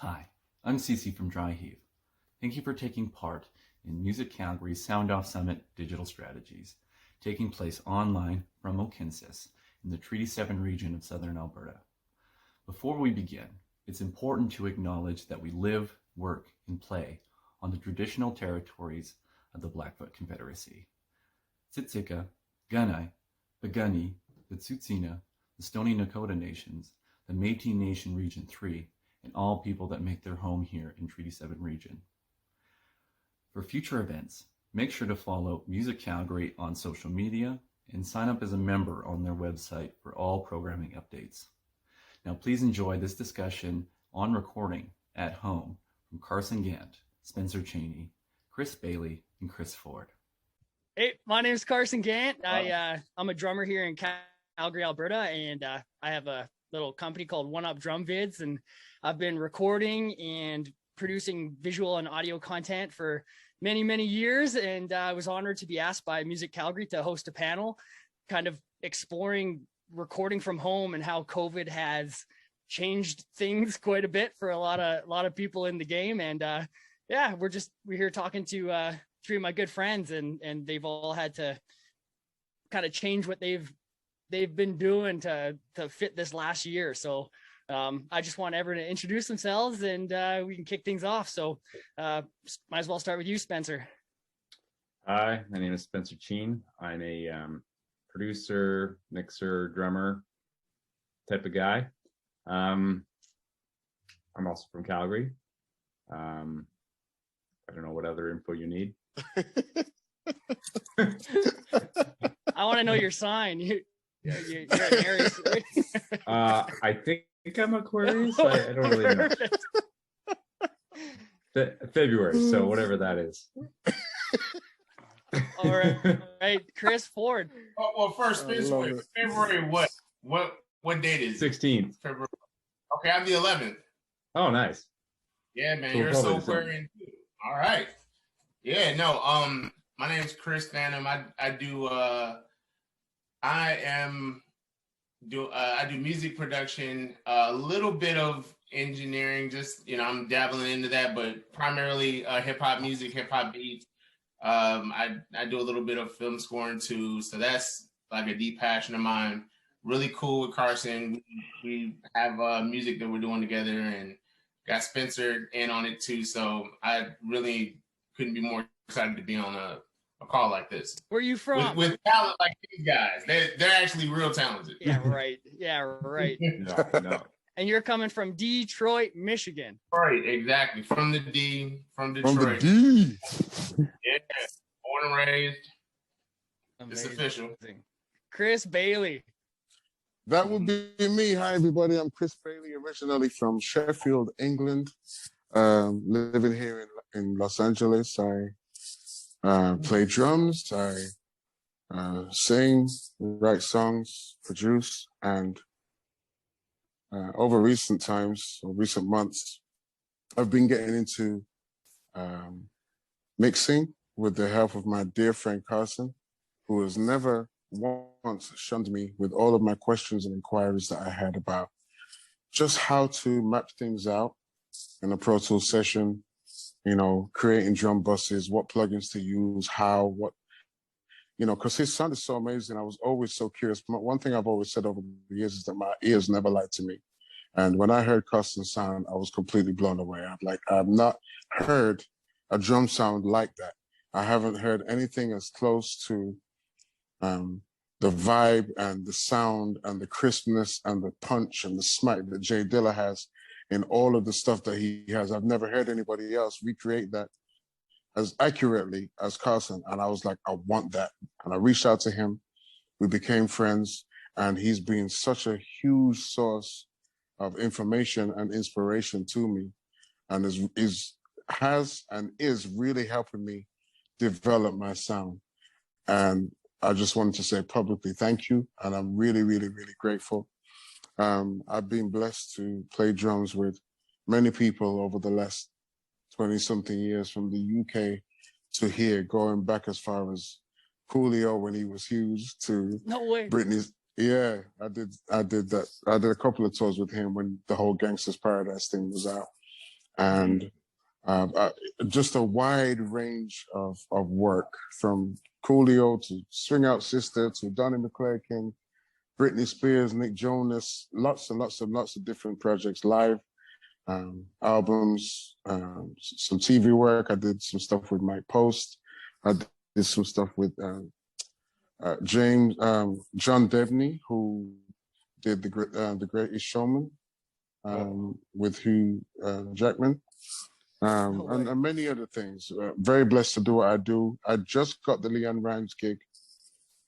Hi, I'm Cece from Dry Heave. Thank you for taking part in Music Calgary's SoundOff Summit Digital Strategies, taking place online from Okinsis in the Treaty 7 region of southern Alberta. Before we begin, it's important to acknowledge that we live, work, and play on the traditional territories of the Blackfoot Confederacy. Siksika, Gunai, Piikani, the Tsuut'ina, the Stoney Nakoda Nations, the Métis Nation Region 3, and all people that make their home here in Treaty 7 region. For future events, make sure to follow Music Calgary on social media and sign up as a member on their website for all programming updates. Now please enjoy this discussion on recording at home from Carson Gant, Spencer Cheyne, Chris Baliey, and Chris Ford. Hey, my name is Carson Gant. I'm a drummer here in Calgary, Alberta, and I have a little company called One Up Drum Vids, and I've been recording and producing visual and audio content for many, many years, and I was honored to be asked by Music Calgary to host a panel kind of exploring recording from home and how COVID has changed things quite a bit for a lot of people in the game. And yeah, we're here talking to three of my good friends, and they've all had to kind of change what they've been doing to fit this last year. So I just want everyone to introduce themselves, and we can kick things off. So might as well start with you, Spencer. Hi, my name is Spencer Cheyne. I'm a producer, mixer, drummer type of guy. I'm also from Calgary. I don't know what other info you need. I want to know your sign. You're an Aries. I think I'm Aquarius. I don't really know. February, so whatever that is. All right, Chris Ford. Well, first, February what date is it? 16th. February. Okay, I'm the 11th. Oh, nice. Yeah, man, you're so Aquarian too. All right. Yeah, no. My name is Crisfantom. I do music production, a little bit of engineering. Just I'm dabbling into that, but primarily hip hop music, hip hop beats. I do a little bit of film scoring too, so that's like a deep passion of mine. Really cool with Carson. We have music that we're doing together, and got Spencer in on it too. So I really couldn't be more excited to be on a call like this. Where are you from? With talent like these guys, they're actually real talented. Yeah, right. Yeah, right. No. And you're coming from Detroit, Michigan. Right, exactly. From the D, from Detroit. From the D. Yeah, born and raised. Amazing. It's official. Chris Baliey. That would be me. Hi, everybody. I'm Chris Baliey, originally from Sheffield, England. Living here in Los Angeles. I play drums. I sing, write songs, produce, and over recent times or recent months, I've been getting into mixing with the help of my dear friend Carson, who has never once shunned me with all of my questions and inquiries that I had about just how to map things out in a Pro Tools session, creating drum buses, what plugins to use, because his sound is so amazing. I was always so curious. One thing I've always said over the years is that my ears never lied to me. And when I heard Carson's sound, I was completely blown away. I've not heard a drum sound like that. I haven't heard anything as close to the vibe and the sound and the crispness and the punch and the smack that Jay Dilla has in all of the stuff that he has. I've never heard anybody else recreate that as accurately as Carson. And I was like, I want that. And I reached out to him. We became friends, and he's been such a huge source of information and inspiration to me, and is really helping me develop my sound. And I just wanted to say publicly thank you, and I'm really, really, really grateful. I've been blessed to play drums with many people over the last 20-something years, from the UK to here, going back as far as Coolio when he was huge, to Britney's. Yeah, I did that. I did a couple of tours with him when the whole Gangsta's Paradise thing was out. and just a wide range of work, from Coolio to Swing Out Sister to Donnie McClurkin, Britney Spears, Nick Jonas, lots of different projects, live albums, some TV work. I did some stuff with Mike Post. I did some stuff with John Debney, who did the Greatest Showman with Hugh Jackman. And many other things. Very blessed to do what I do. I just got the Leanne Rimes gig,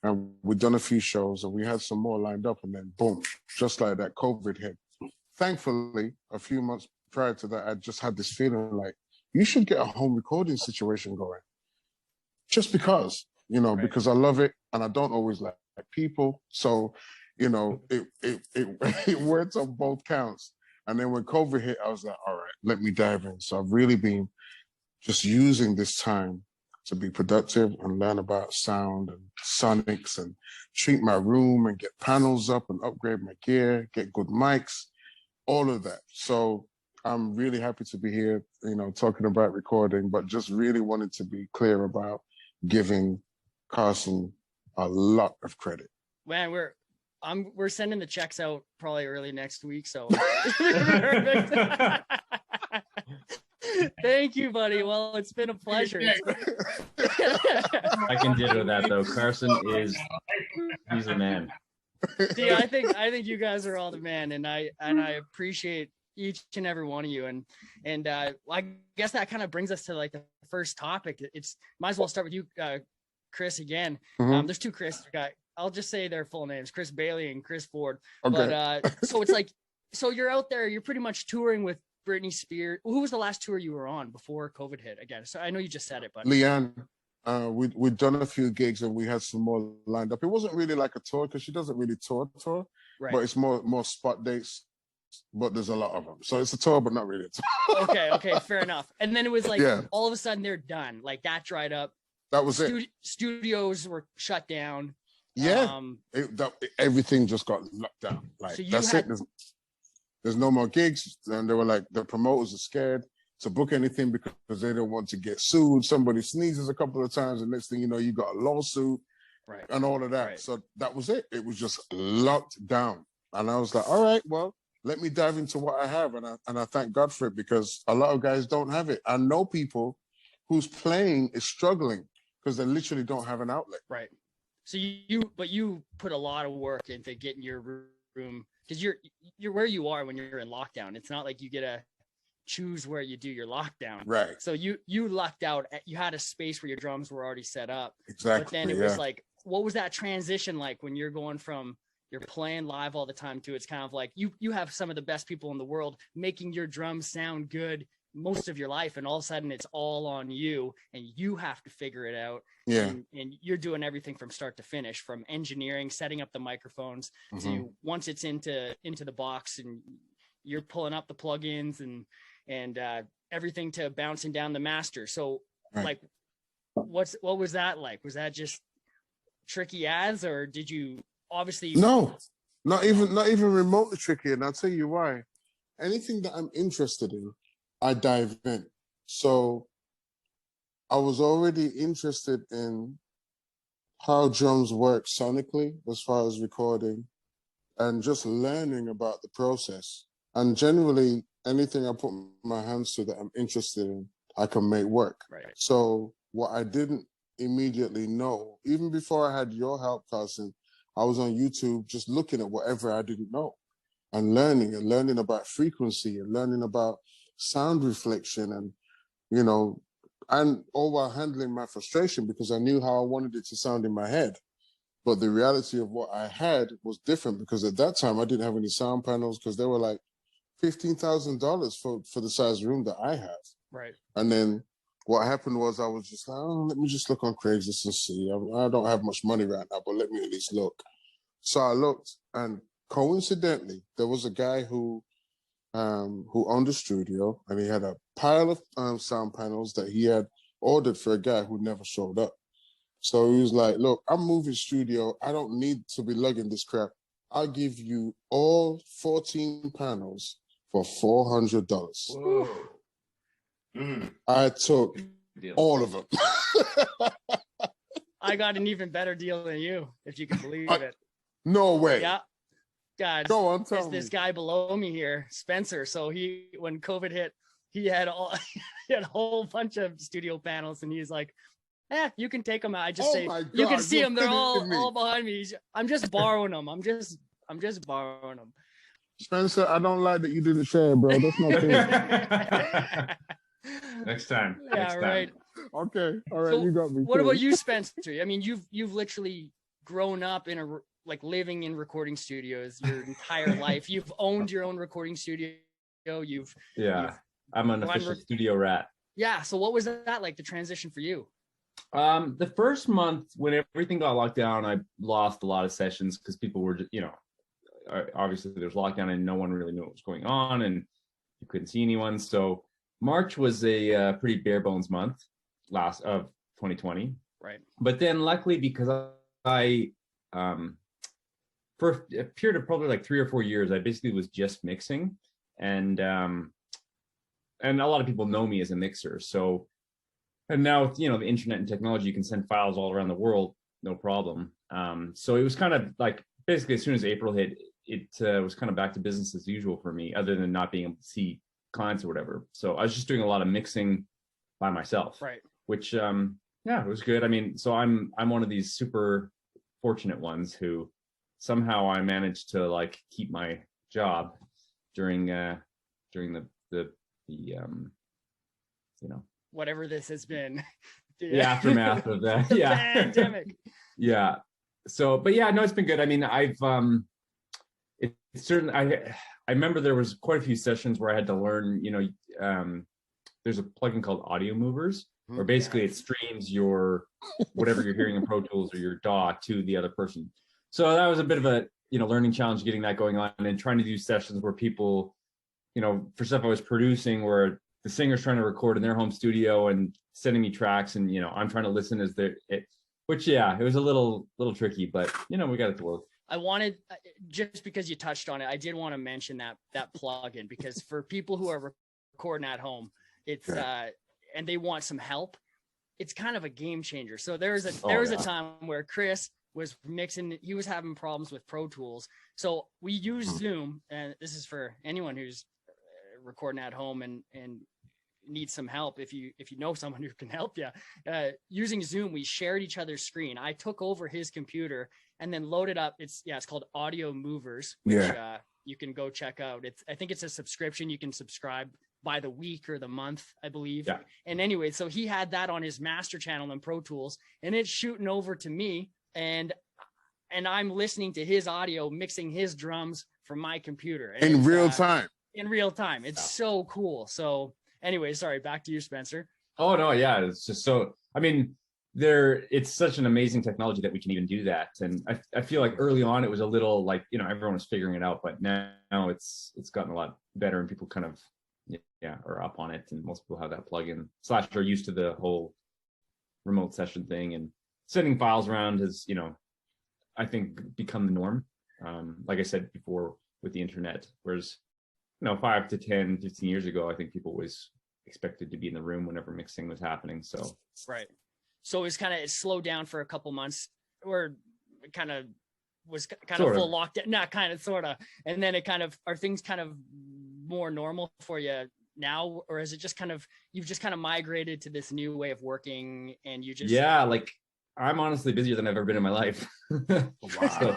and we've done a few shows, and we had some more lined up, and then boom, just like that, COVID hit. Thankfully, a few months prior to that, I just had this feeling like, you should get a home recording situation going. Just because, because I love it, and I don't always like people. So, it works on both counts. And then when COVID hit, I was like, all right, let me dive in. So I've really been just using this time to be productive and learn about sound and sonics and treat my room and get panels up and upgrade my gear, get good mics, all of that. So I'm really happy to be here, talking about recording, but just really wanted to be clear about giving Carson a lot of credit. Man, we're sending the checks out probably early next week, so thank you, buddy. Well, it's been a pleasure. I can ditto that though. Carson he's the man. See, I think you guys are all the man, and I appreciate each and every one of you, and I guess that kind of brings us to like the first topic. It's might as well start with you, Chris, again. Mm-hmm. There's two Chris guys. I'll just say their full names, Chris Baliey and Chris Ford. Okay. But so it's like, so you're out there, you're pretty much touring with Britney Spears. Who was the last tour you were on before COVID hit again? So I know you just said it, but Leanne, we'd done a few gigs and we had some more lined up. It wasn't really like a tour because she doesn't really tour, right. But it's more spot dates. But there's a lot of them, so it's a tour, but not really a tour. Okay, fair enough. And then it was like all of a sudden they're done. Like that dried up. That was it. Studios were shut down. Yeah, everything just got locked down. Like so that's it. There's no more gigs, and they were like, the promoters are scared to book anything because they don't want to get sued. Somebody sneezes a couple of times, and next thing you know, you got a lawsuit, right, and all of that. Right. So that was it. It was just locked down, and I was like, all right, well, let me dive into what I have, and I thank God for it because a lot of guys don't have it. I know people whose playing is struggling because they literally don't have an outlet. Right. So you put a lot of work into getting your room because you're where you are when you're in lockdown. It's not like you get to choose where you do your lockdown. Right. So you lucked out. You had a space where your drums were already set up. Exactly. But then it was like, what was that transition like when you're going from you're playing live all the time to it's kind of like you have some of the best people in the world making your drums sound good most of your life, and all of a sudden it's all on you and you have to figure it out. Yeah. And you're doing everything from start to finish, from engineering, setting up the microphones to once it's into the box and you're pulling up the plugins and everything to bouncing down the master. So like what was that like? Was that just tricky as, or did you obviously No, not even remotely tricky, and I'll tell you why. Anything that I'm interested in, I dive in. So I was already interested in how drums work sonically as far as recording and just learning about the process. And generally, anything I put my hands to that I'm interested in, I can make work. Right. So what I didn't immediately know, even before I had your help, Carson, I was on YouTube just looking at whatever I didn't know and learning about frequency and learning about sound reflection and, and all while handling my frustration because I knew how I wanted it to sound in my head. But the reality of what I had was different because at that time I didn't have any sound panels because they were like $15,000 for the size room that I have. Right. And then what happened was I was just like, let me just look on Craigslist and see. I don't have much money right now, but let me at least look. So I looked, and coincidentally, there was a guy who owned a studio, and he had a pile of sound panels that he had ordered for a guy who never showed up. So he was like, look, I'm moving studio. I don't need to be lugging this crap. I'll give you all 14 panels for $400. Whoa. I took Deal. all of them. I got an even better deal than you, if you can believe it. No way. Yeah. God, Go on, tell me. this guy below me here, Spencer. So when COVID hit, he had he had a whole bunch of studio panels, and he's like, you can take them out. I just say, my God, you can see you're them. They're kidding me. all behind me. I'm just borrowing them. I'm just borrowing them. Spencer, I don't like that you didn't share, bro. That's not cool. Next time. Yeah, Next time. right. Okay, all right, So you got me. What Cool. about you, Spencer? I mean, you've literally grown up in living in recording studios your entire life. You've owned your own recording studio. I'm an official studio rat. Yeah. So what was that like, the transition for you? The first month when everything got locked down, I lost a lot of sessions because people were just, obviously there was lockdown and no one really knew what was going on and you couldn't see anyone. So March was a pretty bare bones month of 2020. Right. But then luckily, because I for a period of probably like 3 or 4 years, I basically was just mixing, and a lot of people know me as a mixer. So, and now with, the internet and technology, you can send files all around the world, no problem. So it was kind of like basically as soon as April hit, it was kind of back to business as usual for me, other than not being able to see clients or whatever. So I was just doing a lot of mixing by myself, right? Which it was good. I mean, so I'm one of these super fortunate ones who somehow I managed to like keep my job during the whatever this has been, the aftermath of that. the Yeah, pandemic. Yeah. So, but yeah, no, it's been good. I mean, I've it's certain. I remember there was quite a few sessions where I had to learn. There's a plugin called Audio Movers, where basically it streams your whatever you're hearing in Pro Tools or your DAW to the other person. So that was a bit of a learning challenge getting that going on, and trying to do sessions where people, for stuff I was producing, where the singer's trying to record in their home studio and sending me tracks, and I'm trying to listen as it was a little tricky, but we got it to work. I wanted, just because you touched on it, I did want to mention that plugin, because for people who are recording at home, it's and they want some help, it's kind of a game changer. So there was a time where Chris was mixing, he was having problems with Pro Tools. So we use Zoom, and this is for anyone who's recording at home and needs some help. If you know someone who can help you, using Zoom, we shared each other's screen. I took over his computer and then loaded up. It's called Audio Movers, which you can go check out. I think it's a subscription. You can subscribe by the week or the month, I believe. Yeah. And anyway, so he had that on his master channel in Pro Tools, and it's shooting over to me, and I'm listening to his audio, mixing his drums from my computer in real time. In real time. It's so cool. So anyway, sorry, back to you, Spencer. Oh no, yeah, it's just so. I mean, it's such an amazing technology that we can even do that. And I feel like early on it was a little like everyone was figuring it out, but now it's gotten a lot better, and people kind of are up on it, and most people have that plugin / are used to the whole remote session thing, and sending files around has I think become the norm. Like I said before, with the internet, whereas 5 to 10, 15 years ago, I think people always expected to be in the room whenever mixing was happening. So right. So it slowed down for a couple months, or it kind of was kind of full lockdown, not kind of, sort of. And then are things kind of more normal for you now? Or is it just you've just kind of migrated to this new way of working, and you just... like I'm honestly busier than I've ever been in my life. Wow. So,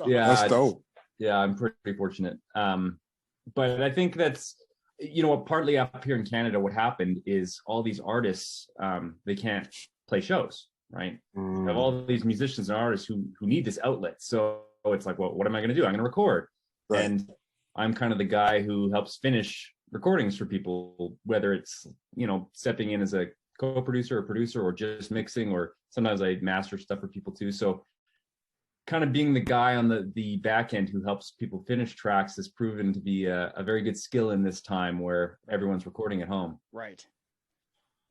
That's dope. Yeah, I'm pretty fortunate. But I think that's, partly up here in Canada, what happened is all these artists, they can't play shows, right? You have all these musicians and artists who need this outlet. So it's like, well, what am I going to do? I'm going to record. Right. And I'm kind of the guy who helps finish recordings for people, whether it's, stepping in as a co-producer or producer, or just mixing, or sometimes I master stuff for people too. So kind of being the guy on the back end who helps people finish tracks has proven to be a very good skill in this time where everyone's recording at home. Right.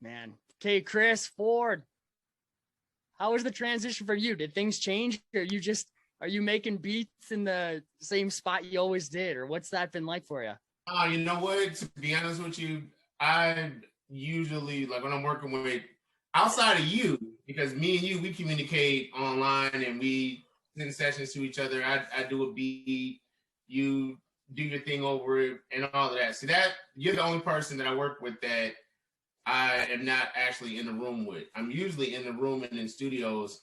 Man. Okay, Chris Ford, how was the transition for you? Did things change? Or are you making beats in the same spot you always did? Or what's that been like for you? You know what? To be honest with you, I usually, like when I'm working with outside of you, because me and you, we communicate online and we send sessions to each other. I do a beat, you do your thing over it and all of that. So that you're the only person that I work with that I am not actually in the room with. I'm usually in the room and in studios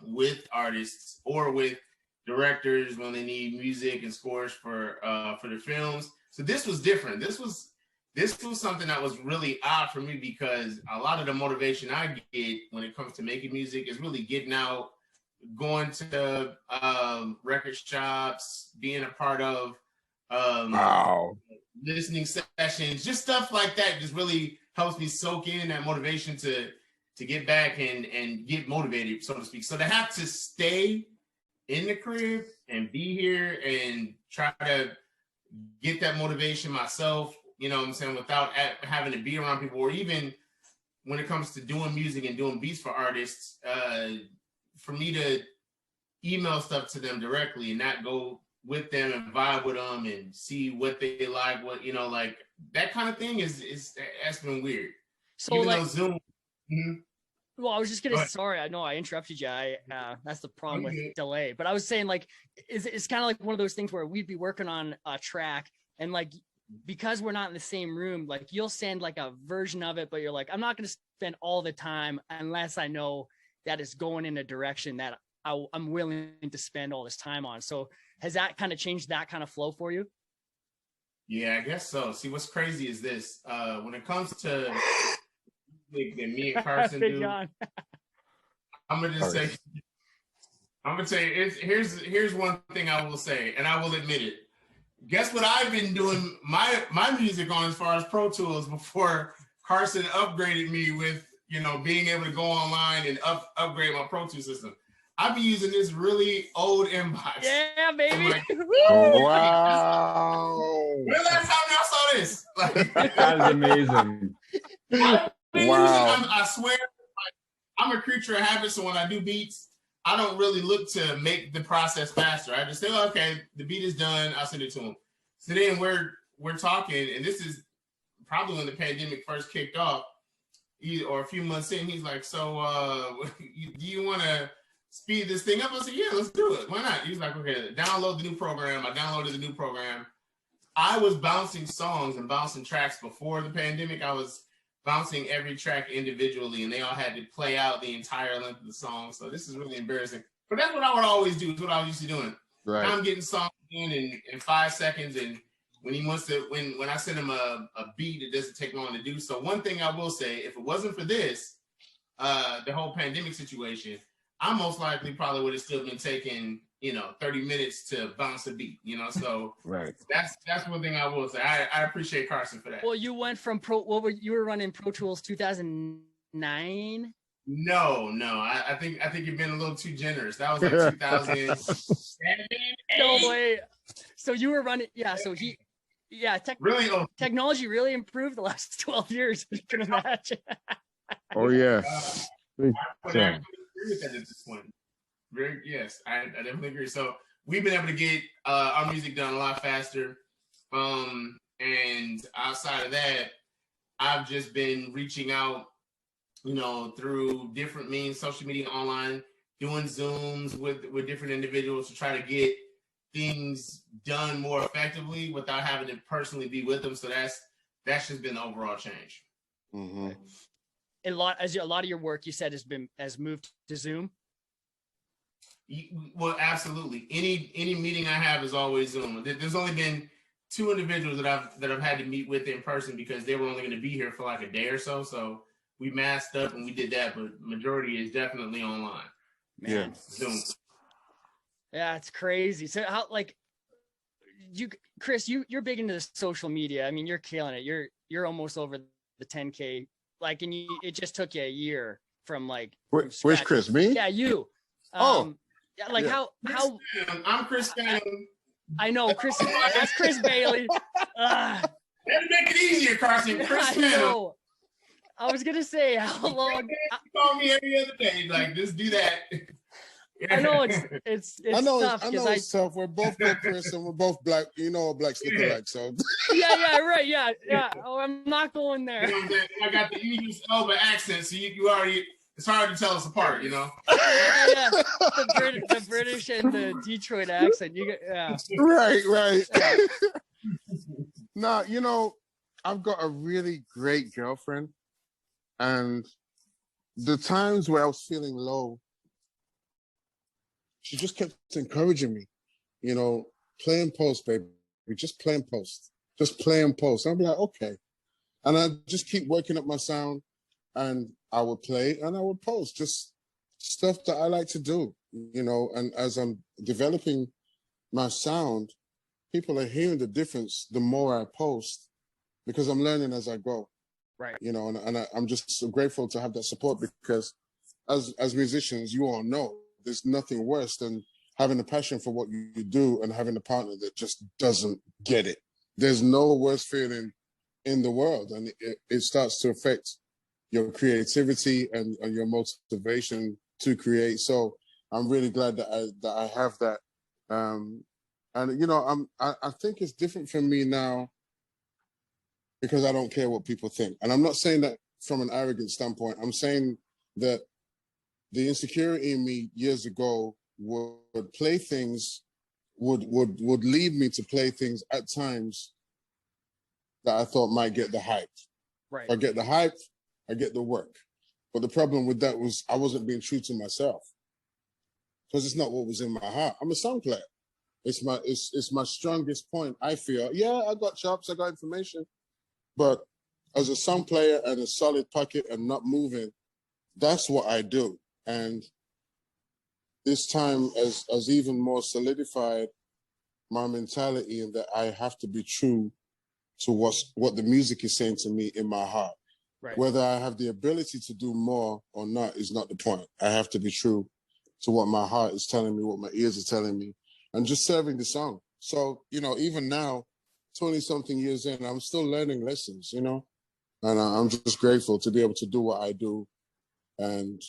with artists or with directors when they need music and scores for their films. So this was different. This was something that was really odd for me because a lot of the motivation I get when it comes to making music is really getting out, going to record shops, being a part of listening sessions, just stuff like that just really helps me soak in that motivation to get back and get motivated, so to speak. So to have to stay in the crib and be here and try to get that motivation myself, you know what I'm saying, without having to be around people, or even when it comes to doing music and doing beats for artists, for me to email stuff to them directly and not go with them and vibe with them and see what they like, what, you know, like that kind of thing that's been weird. So even like, though Zoom. Mm-hmm. Well, I was just gonna. Sorry, I know I interrupted you. That's the problem with delay. But I was saying, like, it's kind of like one of those things where we'd be working on a track, and like, because we're not in the same room, like, you'll send like a version of it, but you're like, I'm not gonna spend all the time unless I know that it's going in a direction that I'm willing to spend all this time on. So has that kind of changed that kind of flow for you? Yeah, I guess so. See, what's crazy is this: when it comes to than me and Carson do. I'm gonna say here's one thing I will say, and I will admit it. Guess what I've been doing my music on as far as Pro Tools before Carson upgraded me with, you know, being able to go online and upgrade my Pro Tools system. I've been using this really old inbox. Yeah, baby. Like, wow. When the last time y'all saw this? Like, that is amazing. Wow. I swear, like, I'm a creature of habit, so when I do beats, I don't really look to make the process faster. I just say, oh, okay, the beat is done, I'll send it to him. So then we're talking, and this is probably when the pandemic first kicked off, or a few months in. He's like, so do you want to speed this thing up? I said, yeah, let's do it. Why not? He's like, okay, download the new program. I downloaded the new program. I was bouncing songs and bouncing tracks before the pandemic. I was bouncing every track individually, and they all had to play out the entire length of the song. So this is really embarrassing. But that's what I would always do. It's what I was used to doing. Right. Now I'm getting songs in 5 seconds, and when he wants to, when I send him a beat, it doesn't take long to do. So one thing I will say, if it wasn't for this, the whole pandemic situation, I most likely probably would have still been taking, 30 minutes to bounce a beat, so right. That's one thing I will say. I appreciate Carson for that. Well, you went from you were running Pro Tools 2009? No, I think you've been a little too generous. That was like 2007. No way. So you were running, really old. Technology really improved the last 12 years. You can imagine. Oh yeah. I would actually agree with that at this point. Yes, I definitely agree. So we've been able to get our music done a lot faster. And outside of that, I've just been reaching out, through different means, social media, online, doing Zooms with different individuals to try to get things done more effectively without having to personally be with them. So that's just been the overall change. Mm-hmm. A lot of your work, you said, has moved to Zoom. Well, absolutely. Any meeting I have is always Zoom. There's only been 2 individuals that I've had to meet with in person because they were only going to be here for like a day or so. So we masked up and we did that, but majority is definitely online. Yeah. Zoom. Yeah, it's crazy. So how, like, Chris, you're big into the social media. I mean, you're killing it. You're almost over the 10K. Like, and it just took you a year from like. Where's Chris? Me? Yeah, you. Yeah, like how I'm Crisfantom. I know Chris. That's Chris Baliey. Let's make it easier, Carson. Crisfantom. I was gonna say how long. You call me every other day. Like, just do that. I know it's I know tough I because know it's tough. We're both good, Chris, and we're both black. You know what blacks look like, so. yeah, right, yeah. Oh, I'm not going there. You know what I'm saying? I got the English Elba accent, so you already, it's hard to tell us apart, you know? Yeah. The British and the Detroit accent. You get, yeah. Right. Yeah. Now, you know, I've got a really great girlfriend, and the times where I was feeling low, she just kept encouraging me, you know, play and post, baby. Just play and post. Just play and post. I'll be like, okay. And I just keep working up my sound, and I would play and I would post just stuff that I like to do, you know. And as I'm developing my sound, people are hearing the difference the more I post, because I'm learning as I go. Right. You know, and I'm just so grateful to have that support, because as musicians, you all know there's nothing worse than having a passion for what you do and having a partner that just doesn't get it. There's no worse feeling in the world, and it starts to affect your creativity and your motivation to create. So I'm really glad that I have that. And you know, I think it's different for me now because I don't care what people think. And I'm not saying that from an arrogant standpoint. I'm saying that the insecurity in me years ago would play things, would lead me to play things at times that I thought might get the hype. Right. If I get the hype, I get the work. But the problem with that was I wasn't being true to myself, because it's not what was in my heart. I'm a song player. It's my strongest point, I feel. Yeah, I got chops, I got information, but as a song player and a solid pocket and not moving, that's what I do. And this time has even more solidified my mentality in that I have to be true to what the music is saying to me in my heart. Right. Whether I have the ability to do more or not is not the point. I have to be true to what my heart is telling me, what my ears are telling me, and just serving the song. So, you know, even now, 20-something years in, I'm still learning lessons, you know, and I'm just grateful to be able to do what I do and,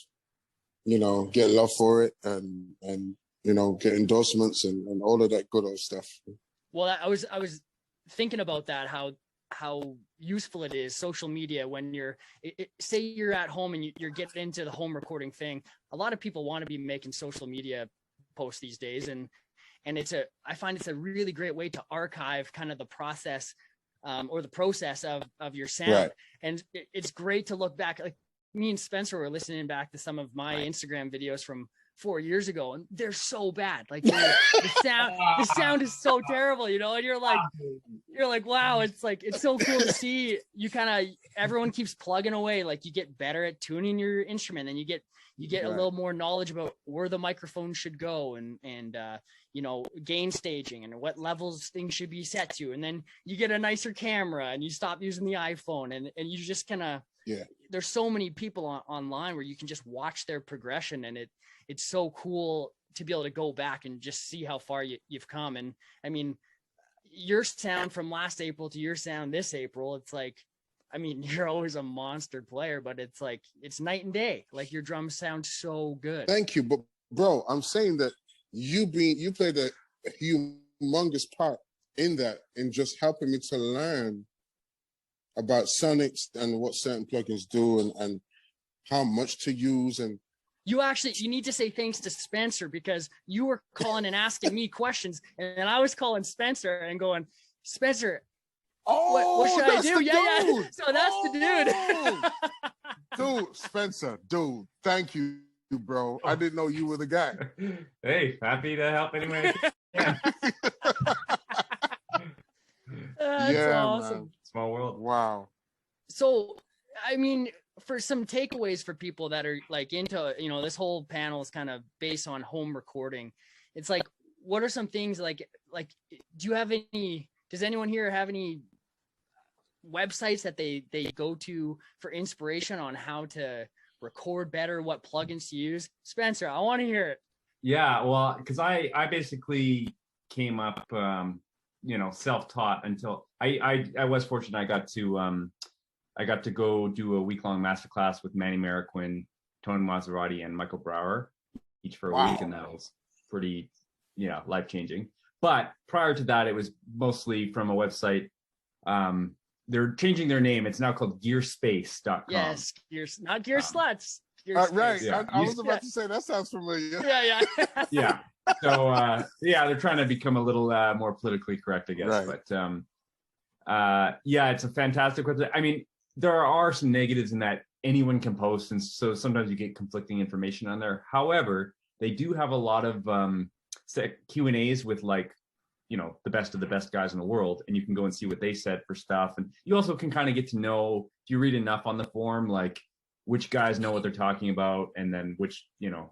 you know, get love for it and you know, get endorsements and all of that good old stuff. Well, I was thinking about that, how useful it is, social media, when say you're at home and you're getting into the home recording thing. A lot of people want to be making social media posts these days, and I find it's a really great way to archive kind of the process or the process of your sound. Right. And it's great to look back. Like me and Spencer were listening back to some of my Instagram videos from 4 years ago, and they're so bad. Like the sound is so terrible, you know, and you're like, wow, it's so cool to see you everyone keeps plugging away. Like you get better at tuning your instrument, and you get a little more knowledge about where the microphone should go and you know, gain staging and what levels things should be set to. And then you get a nicer camera and you stop using the iPhone and you just there's so many people online where you can just watch their progression, and it's so cool to be able to go back and just see how far you've come. And I mean, your sound from last April to your sound this April, it's like, I mean, you're always a monster player, but it's like, it's night and day. Like your drums sound so good. Thank you. But bro, I'm saying that you played a humongous part in that, in just helping me to learn about sonics and what certain plugins do and how much to use. And you need to say thanks to Spencer, because you were calling and asking me questions, and I was calling Spencer and going, Spencer, what should I do? Yeah. So that's the dude. Dude, Spencer, thank you, bro. I didn't know you were the guy. Hey, happy to help anyway. Yeah. That's awesome. Man. Small world. Wow. So, I mean, for some takeaways for people that are like into, you know, this whole panel is kind of based on home recording. It's like, what are some things like, does anyone here have any websites that they go to for inspiration on how to record better, what plugins to use? Spencer, I want to hear it. Yeah, well, because I basically came up, you know, self-taught until I was fortunate. I got to go do a week-long masterclass with Manny Marroquin, Tony Maserati, and Michael Brower each for a week, and that was pretty, life changing. But prior to that, it was mostly from a website. They're changing their name. It's now called gearspace.com. Yes, not Gear Sluts. Right. Yeah. I was about to say that sounds familiar. Yeah. Yeah. So they're trying to become a little more politically correct, I guess. Right. But it's a fantastic website. I mean, there are some negatives in that anyone can post, and so sometimes you get conflicting information on there. However, they do have a lot of Q&As with the best of the best guys in the world, and you can go and see what they said for stuff. And you also can kind of get to know, if you read enough on the forum, like which guys know what they're talking about, and then which,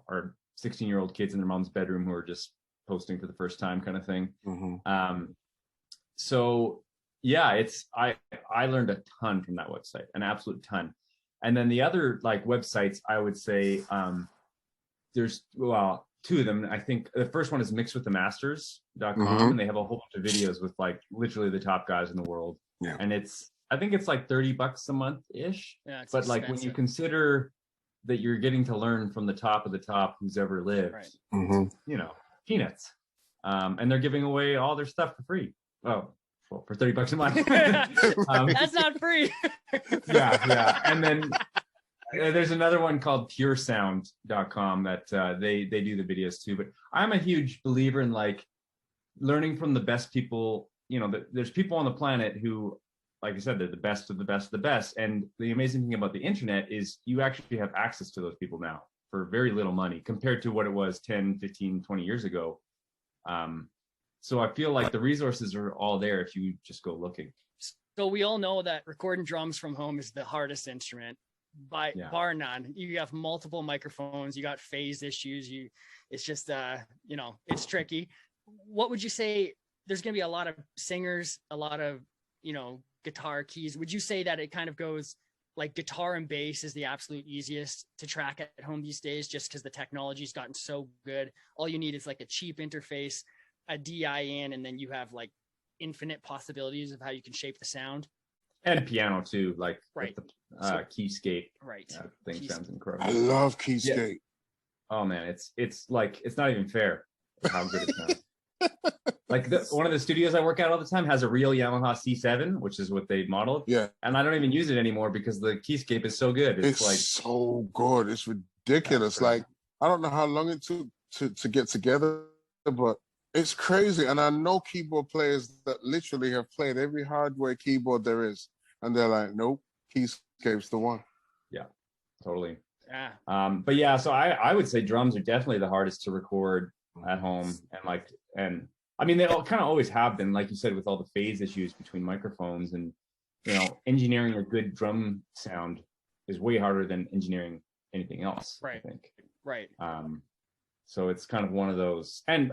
are 16-year-old kids in their mom's bedroom who are just posting for the first time kind of thing. Mm-hmm. So yeah, I learned a ton from that website, an absolute ton. And then the other websites, I would say, there's, two of them. I think the first one is mixwiththemasters.com, Mm-hmm. and they have a whole bunch of videos with literally the top guys in the world. Yeah. And I think it's $30 a month ish. Yeah, it's but expensive. when you consider that you're getting to learn from the top of the top who's ever lived, Right. Mm-hmm. Peanuts. And they're giving away all their stuff for free. Oh, well, for $30 a month. That's not free. Yeah. And then there's another one called puresound.com that they do the videos too. But I'm a huge believer in learning from the best people. There's people on the planet who, like I said, they're the best of the best of the best. And the amazing thing about the internet is you actually have access to those people now for very little money compared to what it was 10, 15, 20 years ago. So I feel like the resources are all there if you just go looking. So we all know that recording drums from home is the hardest instrument, bar none. You have multiple microphones, you got phase issues, it's just it's tricky. What would you say? There's going to be a lot of singers, a lot of guitar keys. Would you say that it kind of goes like guitar and bass is the absolute easiest to track at home these days, just because the technology's gotten so good? All you need is a cheap interface, a DI in, and then you have infinite possibilities of how you can shape the sound. And piano too, Right. with the Keyscape. Right. Thing sounds incredible. I love Keyscape. Yeah. Oh man, it's not even fair how good it sounds. One of the studios I work at all the time has a real Yamaha C7, which is what they modeled. Yeah. And I don't even use it anymore because the Keyscape is so good. It's so good. It's ridiculous. I don't know how long it took to get together, but it's crazy. And I know keyboard players that literally have played every hardware keyboard there is, and they're like, nope, Keyscape's the one. Yeah, totally. Yeah. But yeah, so I would say drums are definitely the hardest to record at home, and I mean, they all kind of always have been, like you said, with all the phase issues between microphones, and engineering a good drum sound is way harder than engineering anything else. Right. I think. Right. So it's kind of one of those, and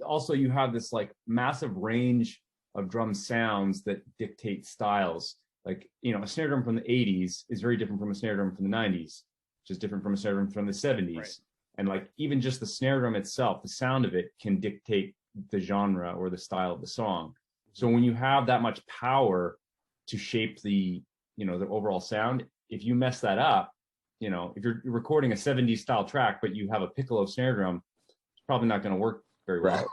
also you have this massive range of drum sounds that dictate styles. A snare drum from the 80s is very different from a snare drum from the 90s, which is different from a snare drum from the 70s. Right. And even just the snare drum itself, the sound of it can dictate the genre or the style of the song. So when you have that much power to shape the overall sound, if you mess that up, if you're recording a 70s style track, but you have a piccolo snare drum, it's probably not going to work very well.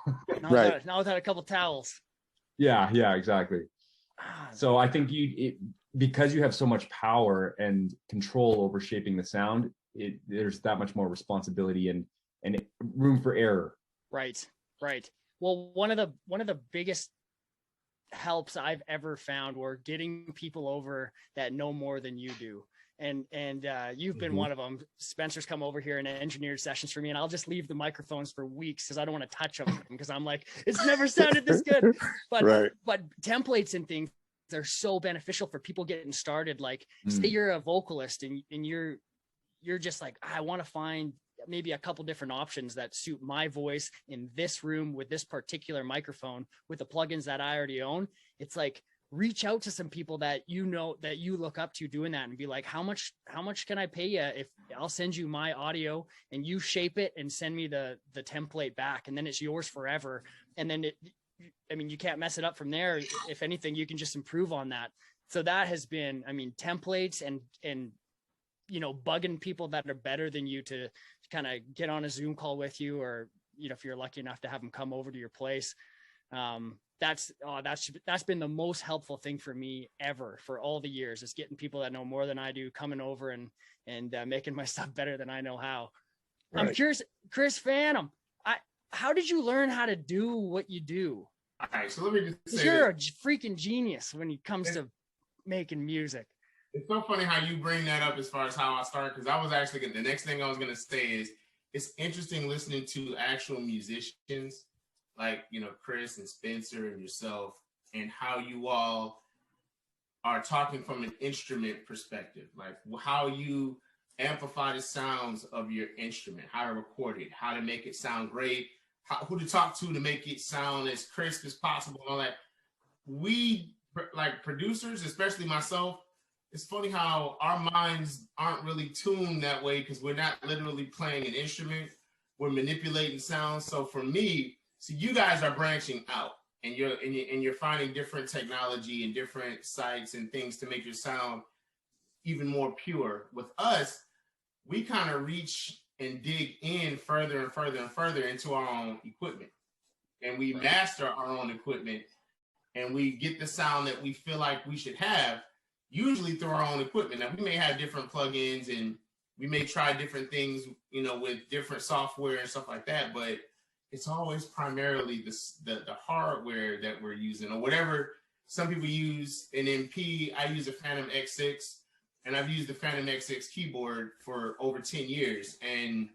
Right. Not without a couple towels. Yeah, exactly. So I think because you have so much power and control over shaping the sound, there's that much more responsibility and room for error. Right. Well, one of the biggest helps I've ever found were getting people over that know more than you do. And you've been one of them. Spencer's come over here and engineered sessions for me, and I'll just leave the microphones for weeks because I don't want to touch them because I'm like, it's never sounded this good. But but templates and things are so beneficial for people getting started. Say you're a vocalist and you're just I want to find maybe a couple different options that suit my voice in this room with this particular microphone with the plugins that I already own. It's reach out to some people that that you look up to doing that and be like, how much can I pay you if I'll send you my audio and you shape it and send me the template back, and then it's yours forever. And then you can't mess it up from there. If anything, you can just improve on that. So that has been, templates and bugging people that are better than you to kind of get on a Zoom call with you, or, you know, if you're lucky enough to have them come over to your place. That's been the most helpful thing for me ever for all the years, is getting people that know more than I do coming over and making my stuff better than I know how. Right. I'm curious, Crisfantom, how did you learn how to do what you do? All right, so let me just say, you're a freaking genius when it comes to making music. It's so funny how you bring that up as far as how I started, because I was actually the next thing I was going to say is it's interesting listening to actual musicians like, you know, Chris and Spencer and yourself, and how you all are talking from an instrument perspective, like how you amplify the sounds of your instrument, how to record it, how to make it sound great, who to talk to make it sound as crisp as possible, and all that. We, like producers, especially myself, it's funny how our minds aren't really tuned that way, because we're not literally playing an instrument, we're manipulating sounds. So for me, so you guys are branching out, and you're finding different technology and different sites and things to make your sound even more pure. With us, we kind of reach and dig in further and further and further into our own equipment, and we master our own equipment, and we get the sound that we feel like we should have, usually through our own equipment. Now, we may have different plugins, and we may try different things, you know, with different software and stuff like that, but it's always primarily the hardware that we're using, or whatever. Some people use an MP. I use a Phantom X6, and I've used the Phantom X6 keyboard for over 10 years, and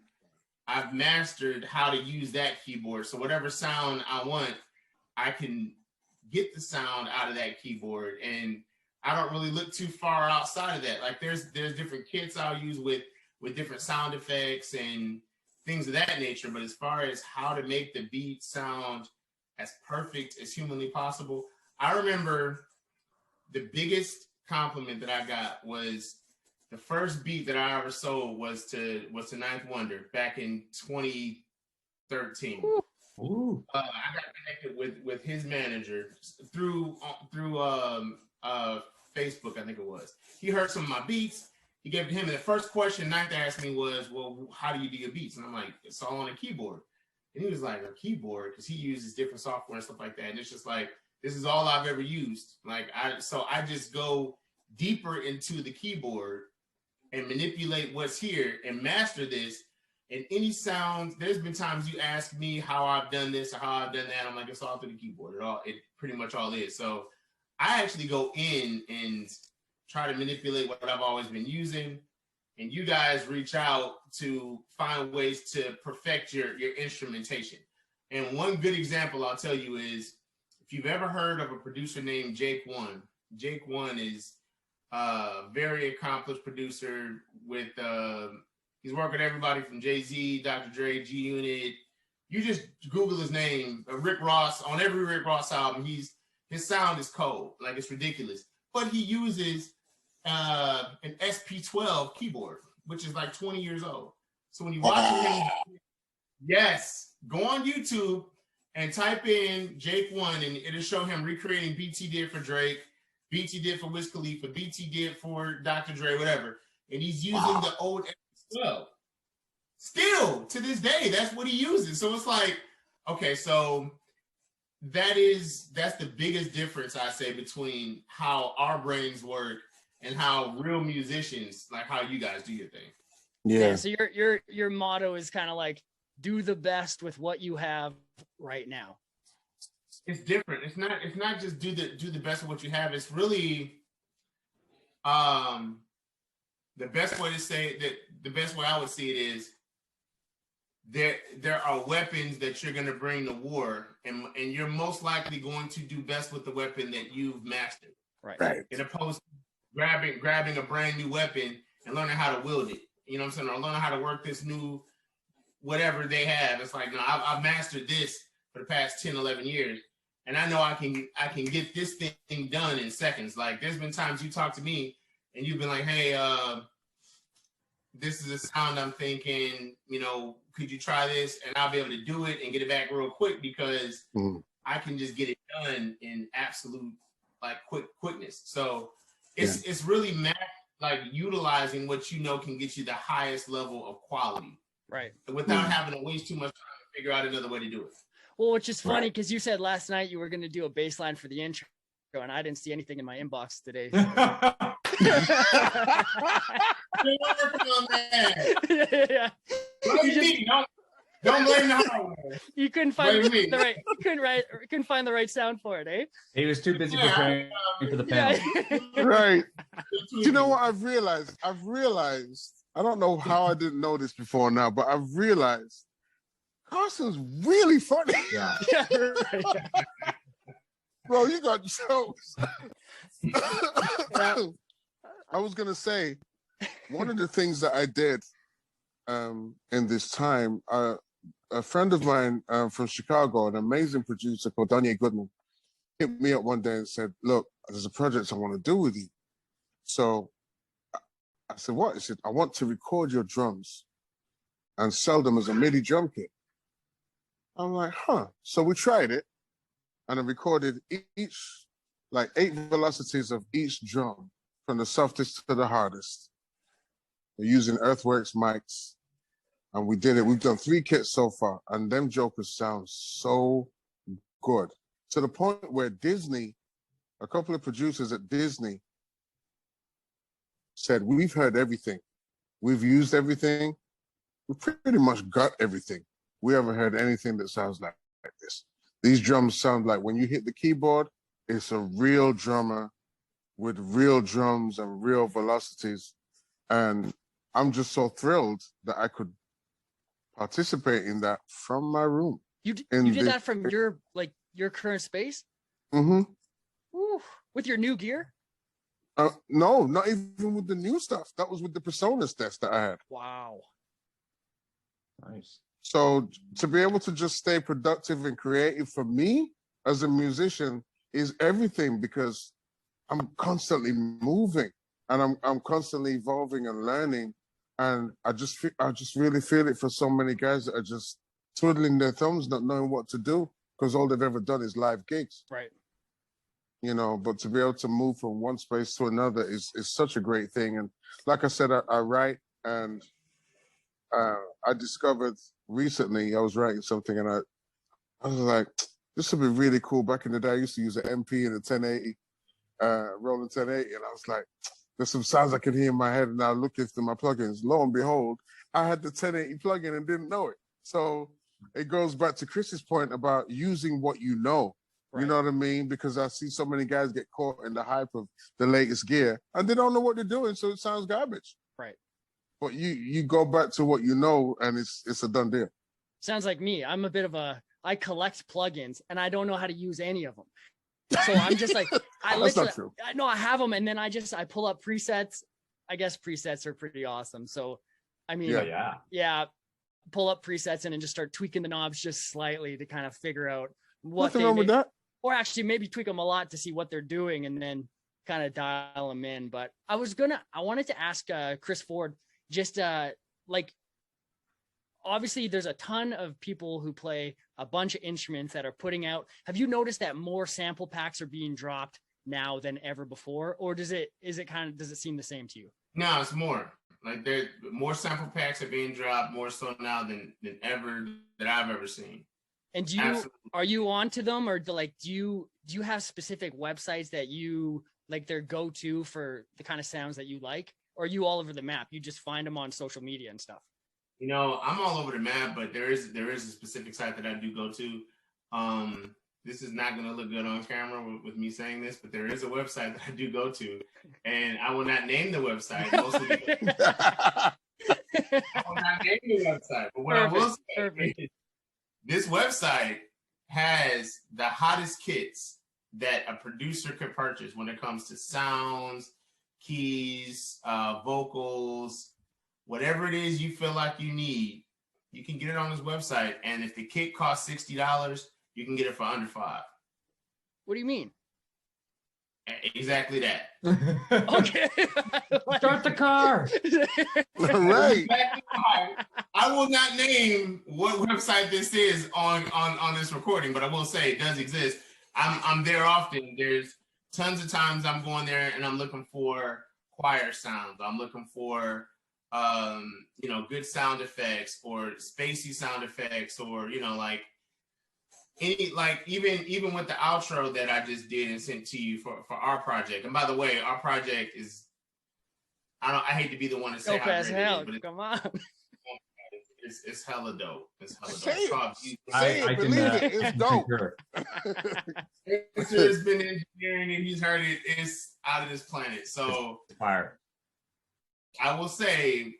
I've mastered how to use that keyboard. So whatever sound I want, I can get the sound out of that keyboard, and I don't really look too far outside of that. Like there's different kits I'll use with different sound effects and things of that nature. But as far as how to make the beat sound as perfect as humanly possible, I remember the biggest compliment that I got was the first beat that I ever sold was to Ninth Wonder back in 2013. Ooh. I got connected with his manager through Facebook, I think it was. He heard some of my beats. He gave it to him, and the first question Ninth asked me was, well, how do you do your beats? And I'm like, it's all on a keyboard. And he was like, a keyboard? Because he uses different software and stuff like that. And it's just like, this is all I've ever used. Like, so I just go deeper into the keyboard and manipulate what's here and master this. And any sound, there's been times you ask me how I've done this or how I've done that. I'm like, it's all through the keyboard. It pretty much all is. So I actually go in and try to manipulate what I've always been using, and you guys reach out to find ways to perfect your instrumentation. And one good example I'll tell you is, if you've ever heard of a producer named Jake One is a very accomplished producer with, he's worked with everybody from Jay-Z, Dr. Dre, G-Unit. You just Google his name, Rick Ross. On every Rick Ross album, his sound is cold, like it's ridiculous. But he uses an SP12 keyboard, which is like 20 years old. So when you watch him, yes, go on YouTube and type in Jake One, and it'll show him recreating beats he did for Drake, beats he did for Wiz Khalifa, beats he did for Dr. Dre, whatever. And he's using the old SP12. Still, to this day, that's what he uses. So it's like, okay, so that's the biggest difference, I say, between how our brains work and how real musicians, like how you guys do your thing. Yeah. So your motto is kind of like, do the best with what you have right now. It's different. It's not just do the best with what you have. It's really the best way to say that. The best way I would see it is there are weapons that you're going to bring to war, and you're most likely going to do best with the weapon that you've mastered. Right. In opposed to grabbing a brand new weapon and learning how to wield it. You know what I'm saying? Or learning how to work this new whatever they have. It's like, no, I've mastered this for the past 10, 11 years. And I know I can get this thing done in seconds. Like, there's been times you talk to me and you've been like, hey, this is a sound I'm thinking, you know, could you try this? And I'll be able to do it and get it back real quick, because I can just get it done in absolute like quickness. So it's really like utilizing what you know can get you the highest level of quality. Right. without having to waste too much time to figure out another way to do it. Well, which is funny because you said last night you were going to do a bass line for the intro, and I didn't see anything in my inbox today. So. Been working on that. Yeah. Don't blame the hardware. You couldn't find the right. You couldn't find the right sound for it, eh? He was too busy preparing for the panel. Yeah. Right. You know what I've realized? I don't know how I didn't know this before now, but I've realized Carson's really funny. Yeah. Yeah, right. Bro, you got jokes. Yeah. I was gonna say, one of the things that I did in this time, a friend of mine from Chicago, an amazing producer called Daniel Goodman, hit me up one day and said, "Look, there's a project I want to do with you." So I said, "What?" He said, "I want to record your drums and sell them as a MIDI drum kit." I'm like, huh. So we tried it, and I recorded each, like 8 velocities of each drum, from the softest to the hardest. We're using Earthworks mics, and we did it. We've done 3 kits so far, and them jokers sound so good. To the point where Disney, a couple of producers at Disney said, "We've heard everything. We've used everything. We pretty much got everything. We haven't heard anything that sounds like this. These drums sound like when you hit the keyboard, it's a real drummer with real drums and real velocities." And I'm just so thrilled that I could participate in that from my room. You did that from your current space? Mm-hmm. Ooh, with your new gear? No, not even with the new stuff. That was with the Personas desk that I had. Wow. Nice. So to be able to just stay productive and creative for me as a musician is everything, because I'm constantly moving and I'm constantly evolving and learning. And I just really feel it for so many guys that are just twiddling their thumbs, not knowing what to do, because all they've ever done is live gigs. Right. You know, but to be able to move from one space to another is such a great thing. And like I said, I write, and I discovered recently, I was writing something and I was like, this would be really cool. Back in the day, I used to use an MP and a 1080, Roland 1080, and I was like, there's some sounds I could hear in my head, and I look into my plugins. Lo and behold, I had the 1080 plugin and didn't know it. So it goes back to Chris's point about using what you know. Right. You know what I mean? Because I see so many guys get caught in the hype of the latest gear, and they don't know what they're doing, so it sounds garbage. Right. But you go back to what you know, and it's a done deal. Sounds like me. I'm a bit of I collect plugins, and I don't know how to use any of them. So I'm just like, That's not true. I have them, and then I pull up presets. I guess presets are pretty awesome. So, I mean, yeah, pull up presets and then just start tweaking the knobs just slightly to kind of figure out what Nothing wrong with that. Or actually maybe tweak them a lot to see what they're doing and then kind of dial them in. But I wanted to ask Chris Ford, just like, obviously there's a ton of people who play a bunch of instruments that are putting out. Have you noticed that more sample packs are being dropped now than ever before? Or does it seem the same to you? No, it's more. Like there more sample packs are being dropped more so now than ever that I've ever seen. And are you onto them, or do you have specific websites that you like their go-to for the kind of sounds that you like? Or are you all over the map? You just find them on social media and stuff? You know, I'm all over the map, but there is a specific site that I do go to. This is not going to look good on camera with me saying this, but there is a website that I do go to, and I will not name the website. Mostly I will not name the website, but what I will say is this website has the hottest kits that a producer could purchase when it comes to sounds, keys, vocals, whatever it is you feel like you need, you can get it on this website. And if the kit costs $60, you can get it for under $5. What do you mean? Exactly that. Okay. Start the car. Right. Exactly right. I will not name what website this is on this recording, but I will say it does exist. I'm there often. There's tons of times I'm going there and I'm looking for choir sounds. I'm looking for you know, good sound effects or spacey sound effects, or, you know, like any, like even with the outro that I just did and sent to you for our project. And by the way, our project is, I hate to be the one to say Dope how as great hell. it is, but Come on. it's hella dope. It's hella dope. Say It's it. called Say it, believe it. It's dope. Spencer's been engineering and he's heard it. It's out of this planet. So Fire. I will say,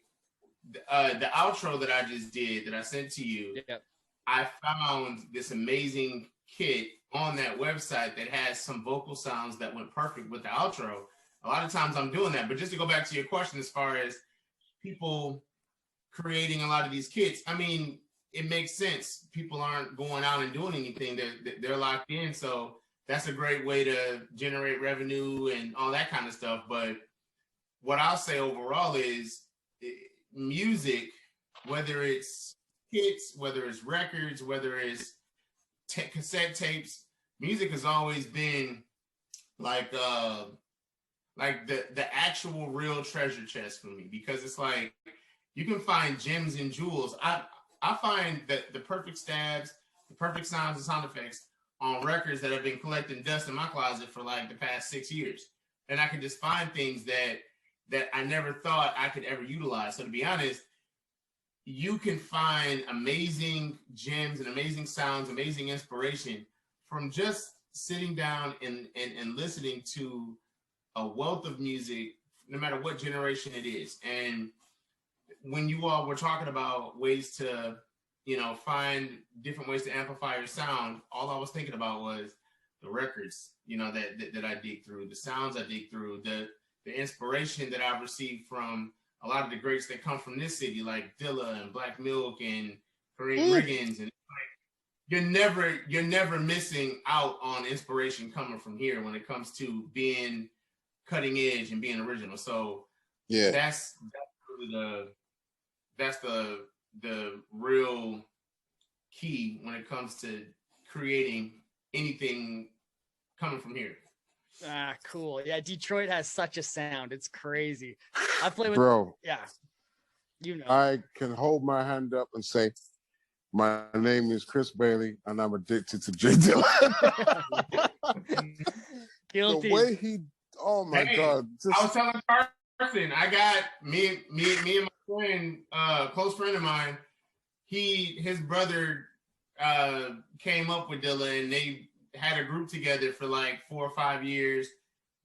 the outro that I just did, that I sent to you, Yep. I found this amazing kit on that website that has some vocal sounds that went perfect with the outro. A lot of times I'm doing that, but just to go back to your question, as far as people creating a lot of these kits, I mean, it makes sense. People aren't going out and doing anything. They're locked in. So that's a great way to generate revenue and all that kind of stuff. But what I'll say overall is music, whether it's kits, whether it's records, whether it's cassette tapes, music has always been like the actual real treasure chest for me, because it's like you can find gems and jewels. I find that the perfect stabs, the perfect sounds and sound effects on records that have been collecting dust in my closet for like the past 6 years, and I can just find things that I never thought I could ever utilize. So to be honest, you can find amazing gems and amazing sounds, amazing inspiration from just sitting down and listening to a wealth of music, no matter what generation it is. And when you all were talking about ways to, you know, find different ways to amplify your sound, all I was thinking about was the records, you know, that I dig through, the sounds I dig through, the inspiration that I've received from a lot of the greats that come from this city, like Dilla and Black Milk and Kareem Riggins. And like, you're never missing out on inspiration coming from here when it comes to being cutting edge and being original. So Yeah, that's really the real key when it comes to creating anything coming from here. Ah, cool. Yeah, Detroit has such a sound. It's crazy. I play with, bro. yeah, you know. I can hold my hand up and say, my name is Chris Baliey, and I'm addicted to J Dilla. Guilty. The way he, oh my God. I was telling Carson, I got me and my friend, close friend of mine, his brother came up with Dilla, and they had a group together for like 4 or 5 years.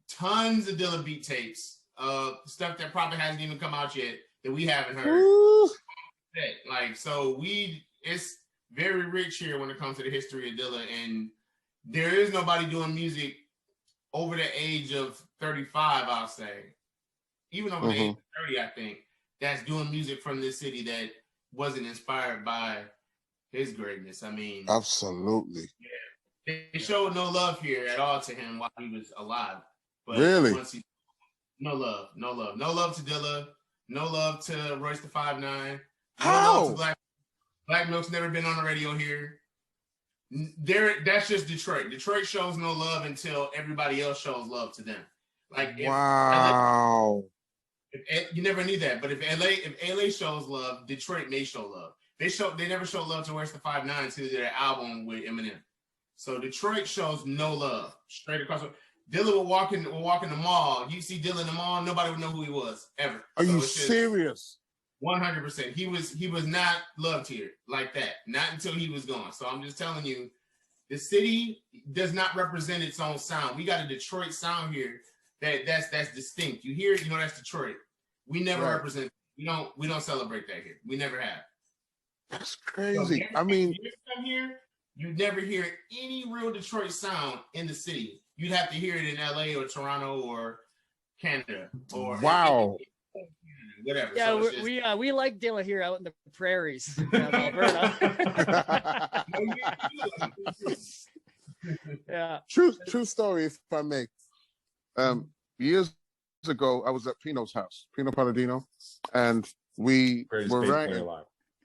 Tons of Dilla beat tapes, stuff that probably hasn't even come out yet that we haven't heard. Like, so it's very rich here when it comes to the history of Dilla, and there is nobody doing music over the age of 35, I'll say, even over the age of 30, I think, that's doing music from this city that wasn't inspired by his greatness. I mean, Absolutely. Yeah, they showed no love here at all to him while he was alive. But Really? No love to Dilla, no love to Royce the 5'9", no How? love to Black Milk's never been on the radio here. That's just Detroit. Detroit shows no love until everybody else shows love to them. Like, wow. You never knew that, but if LA shows love, Detroit may show love. They never showed love to Royce the 5'9" until their album with Eminem. So Detroit shows no love straight across. Dilla will walk in the mall. You see Dilla in the mall, nobody would know who he was ever. Are you serious? 100%. He was not loved here like that. Not until he was gone. So I'm just telling you, the city does not represent its own sound. We got a Detroit sound here that's distinct. You hear it, you know that's Detroit. We never represent. We don't celebrate that here. We never have. That's crazy. So I mean, you come here, you'd never hear any real Detroit sound in the city. You'd have to hear it in LA or Toronto or Canada or whatever. Yeah, so we like Dilla here out in the prairies of Alberta. Yeah. True story, if I may. Years ago, I was at Pino's house, Pino Palladino, and we were writing.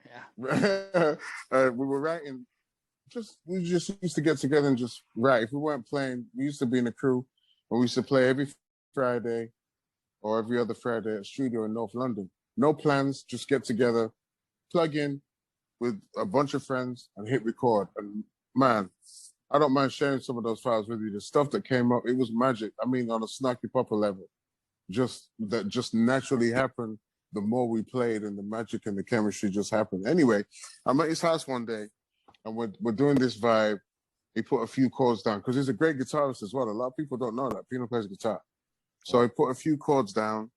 Yeah. We were writing. We just used to get together and just write. If we weren't playing, we used to be in a crew, and we used to play every Friday or every other Friday at a studio in North London. no plans, just get together, plug in with a bunch of friends and hit record. And man, I don't mind sharing some of those files with you. The stuff that came up, it was magic. I mean, on a Snarky Papa level, just naturally happened the more we played, and the magic and the chemistry just happened. Anyway, I'm at his house one day and we're doing this vibe. He put a few chords down because he's a great guitarist as well. A lot of people don't know that. Pino plays guitar. So he put a few chords down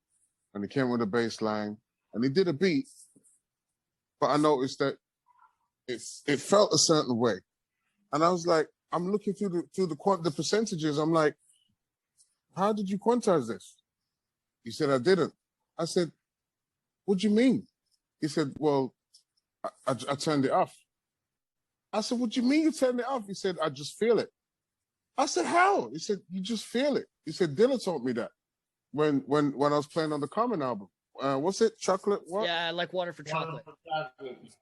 and he came with a bass line and he did a beat. But I noticed that it felt a certain way. And I was like, I'm looking through the percentages. I'm like, how did you quantize this? He said, I didn't. I said, what do you mean? He said, well, I turned it off. I said, what do you mean you turned it off? He said, I just feel it. I said, how? He said, you just feel it. He said, Dilla taught me that when I was playing on the Common album. What's it? Chocolate? What? Yeah, like Water for Chocolate.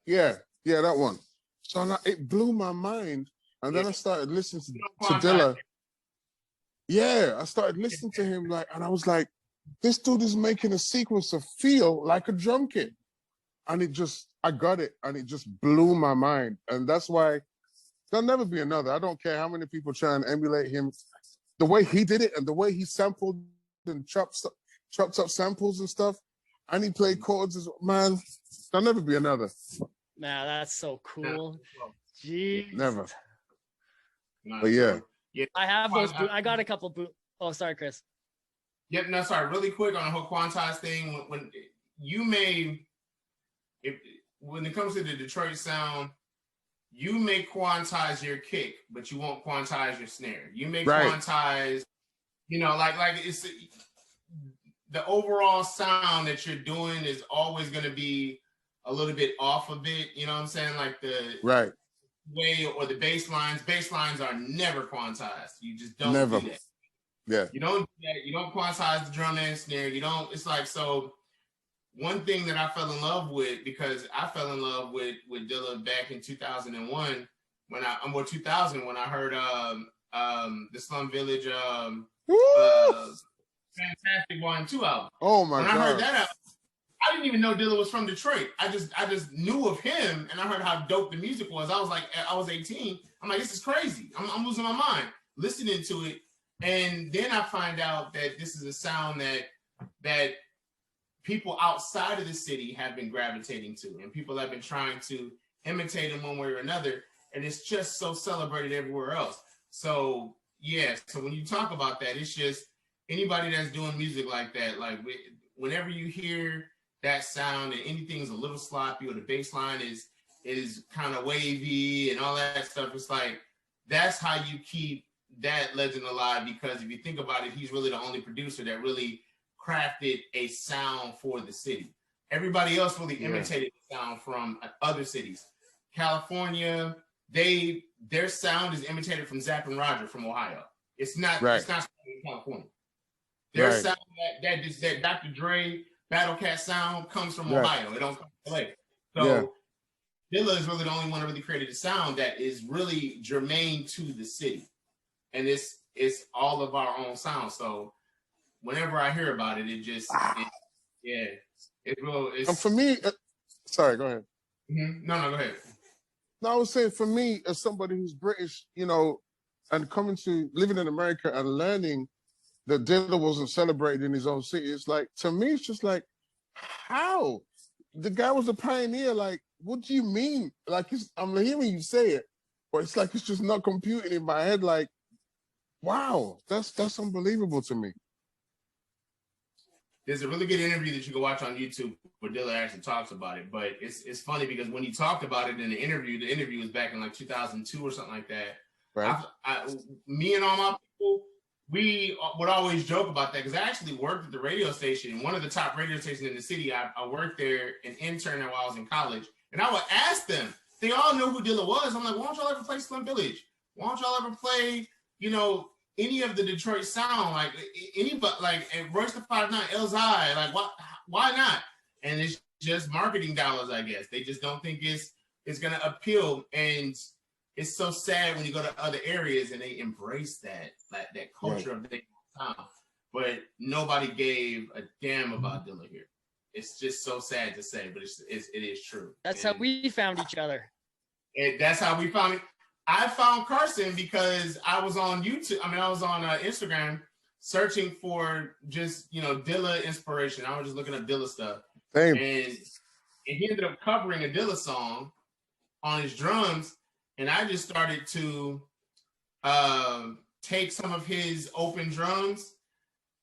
Yeah, that one. So now it blew my mind. And then I started listening to Dilla. Yeah, I started listening to him and I was like, this dude is making a sequencer feel like a drum kit. And I got it, and it just blew my mind. And that's why there'll never be another. I don't care how many people try and emulate him. The way he did it and the way he sampled and chopped up samples and stuff, and he played chords, man, there'll never be another. Man, that's so cool. Jeez. Never. But yeah. I have those. I got a couple boot. Oh, sorry, Chris. Yep. No, sorry. Really quick on the whole quantize thing. When you may, when it comes to the Detroit sound, you may quantize your kick, but you won't quantize your snare. You may quantize, like it's the overall sound that you're doing is always going to be a little bit off a bit. You know what I'm saying? Like the way or the bass lines. Bass lines are never quantized. You just don't do that. Yeah. You don't do that. You don't quantize the drum and snare. You don't. It's like, so one thing that I fell in love with, because I fell in love with Dilla back in 2001 when I heard the Slum Village Fantastic 1 and 2 album. Oh my God. When I heard that album, I didn't even know Dilla was from Detroit. I just knew of him, and I heard how dope the music was. I was 18. I'm like, this is crazy. I'm losing my mind listening to it. And then I find out that this is a sound that people outside of the city have been gravitating to, and people have been trying to imitate in one way or another. And it's just so celebrated everywhere else. So yeah, so when you talk about that, it's just anybody that's doing music like that, like whenever you hear that sound and anything's a little sloppy or the bass line is kind of wavy and all that stuff, it's like, that's how you keep that legend alive. Because if you think about it, he's really the only producer that really crafted a sound for the city. Everybody else really imitated the sound from other cities. California, their sound is imitated from Zapp and Roger from Ohio. It's not in California. Their sound, that Dr. Dre Battle Cat sound comes from Ohio. It don't come from LA. So Dilla is really the only one that really created a sound that is really germane to the city. And it's all of our own sound. So whenever I hear about it, it's real. And for me, sorry, go ahead. Mm-hmm. No, go ahead. No, I was saying, for me, as somebody who's British, and coming to living in America and learning that Dilla wasn't celebrated in his own city, it's like, to me, it's just like, how? The guy was a pioneer. Like, what do you mean? Like, I'm hearing you say it, but it's like, it's just not computing in my head. Like, wow, that's unbelievable to me. There's a really good interview that you can watch on YouTube where Dilla actually talks about it. But it's funny because when he talked about it in the interview was back in like 2002 or something like that. Right. Me and all my people, we would always joke about that, because I actually worked at the radio station, one of the top radio stations in the city. I worked there, an intern while I was in college, and I would ask them. They all knew who Dilla was. I'm like, why don't y'all ever play Slum Village? Why don't y'all ever play, any of the Detroit sound, like anybody, like Royce the 5'9", Elzai, like why not? And it's just marketing dollars, I guess. They just don't think it's gonna appeal. And it's so sad when you go to other areas and they embrace that culture of their town. But nobody gave a damn about Dilla here. it's just so sad to say, but it is true. That's how we found each other. That's how we found it. I found Carson because I was on YouTube. I mean, I was on Instagram searching for just, Dilla inspiration. I was just looking up Dilla stuff. Same. And he ended up covering a Dilla song on his drums. And I just started to take some of his open drums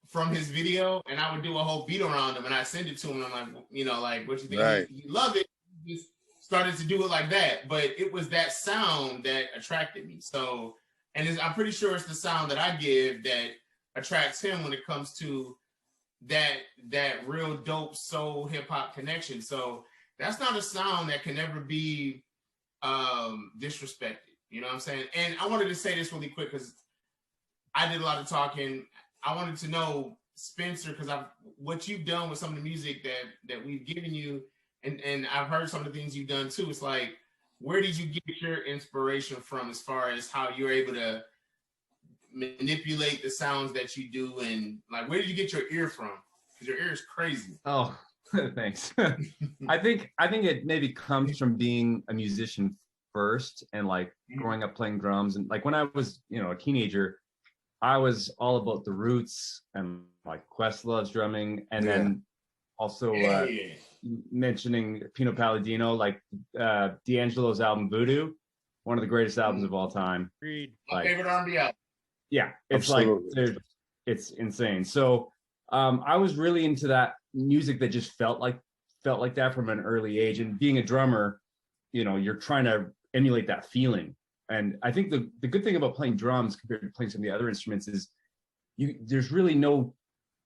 from his video, and I would do a whole beat around them, and I send it to him. And I'm like, what you think? Right. He loved it. He just started to do it like that. But it was that sound that attracted me. So, and I'm pretty sure it's the sound that I give that attracts him when it comes to that real dope soul hip hop connection. So that's not a sound that can ever be disrespected. You know what I'm saying? And I wanted to say this really quick because I did a lot of talking. I wanted to know, Spencer, because what you've done with some of the music that we've given you, and I've heard some of the things you've done too. It's like, where did you get your inspiration from as far as how you're able to manipulate the sounds that you do, and like, where did you get your ear from? Because your ear is crazy. Oh, thanks. I think it maybe comes from being a musician first, and like growing up playing drums, and like when I was a teenager, I was all about the roots, and like Questlove's drumming, and then also mentioning Pino Palladino, like D'Angelo's album Voodoo, one of the greatest albums of all time. Agreed. My favorite R&B album. Yeah, it's Absolutely. like it's insane. So I was really into that music that just felt like that from an early age, and being a drummer, you're trying to emulate that feeling. And I think the good thing about playing drums compared to playing some of the other instruments is there's really no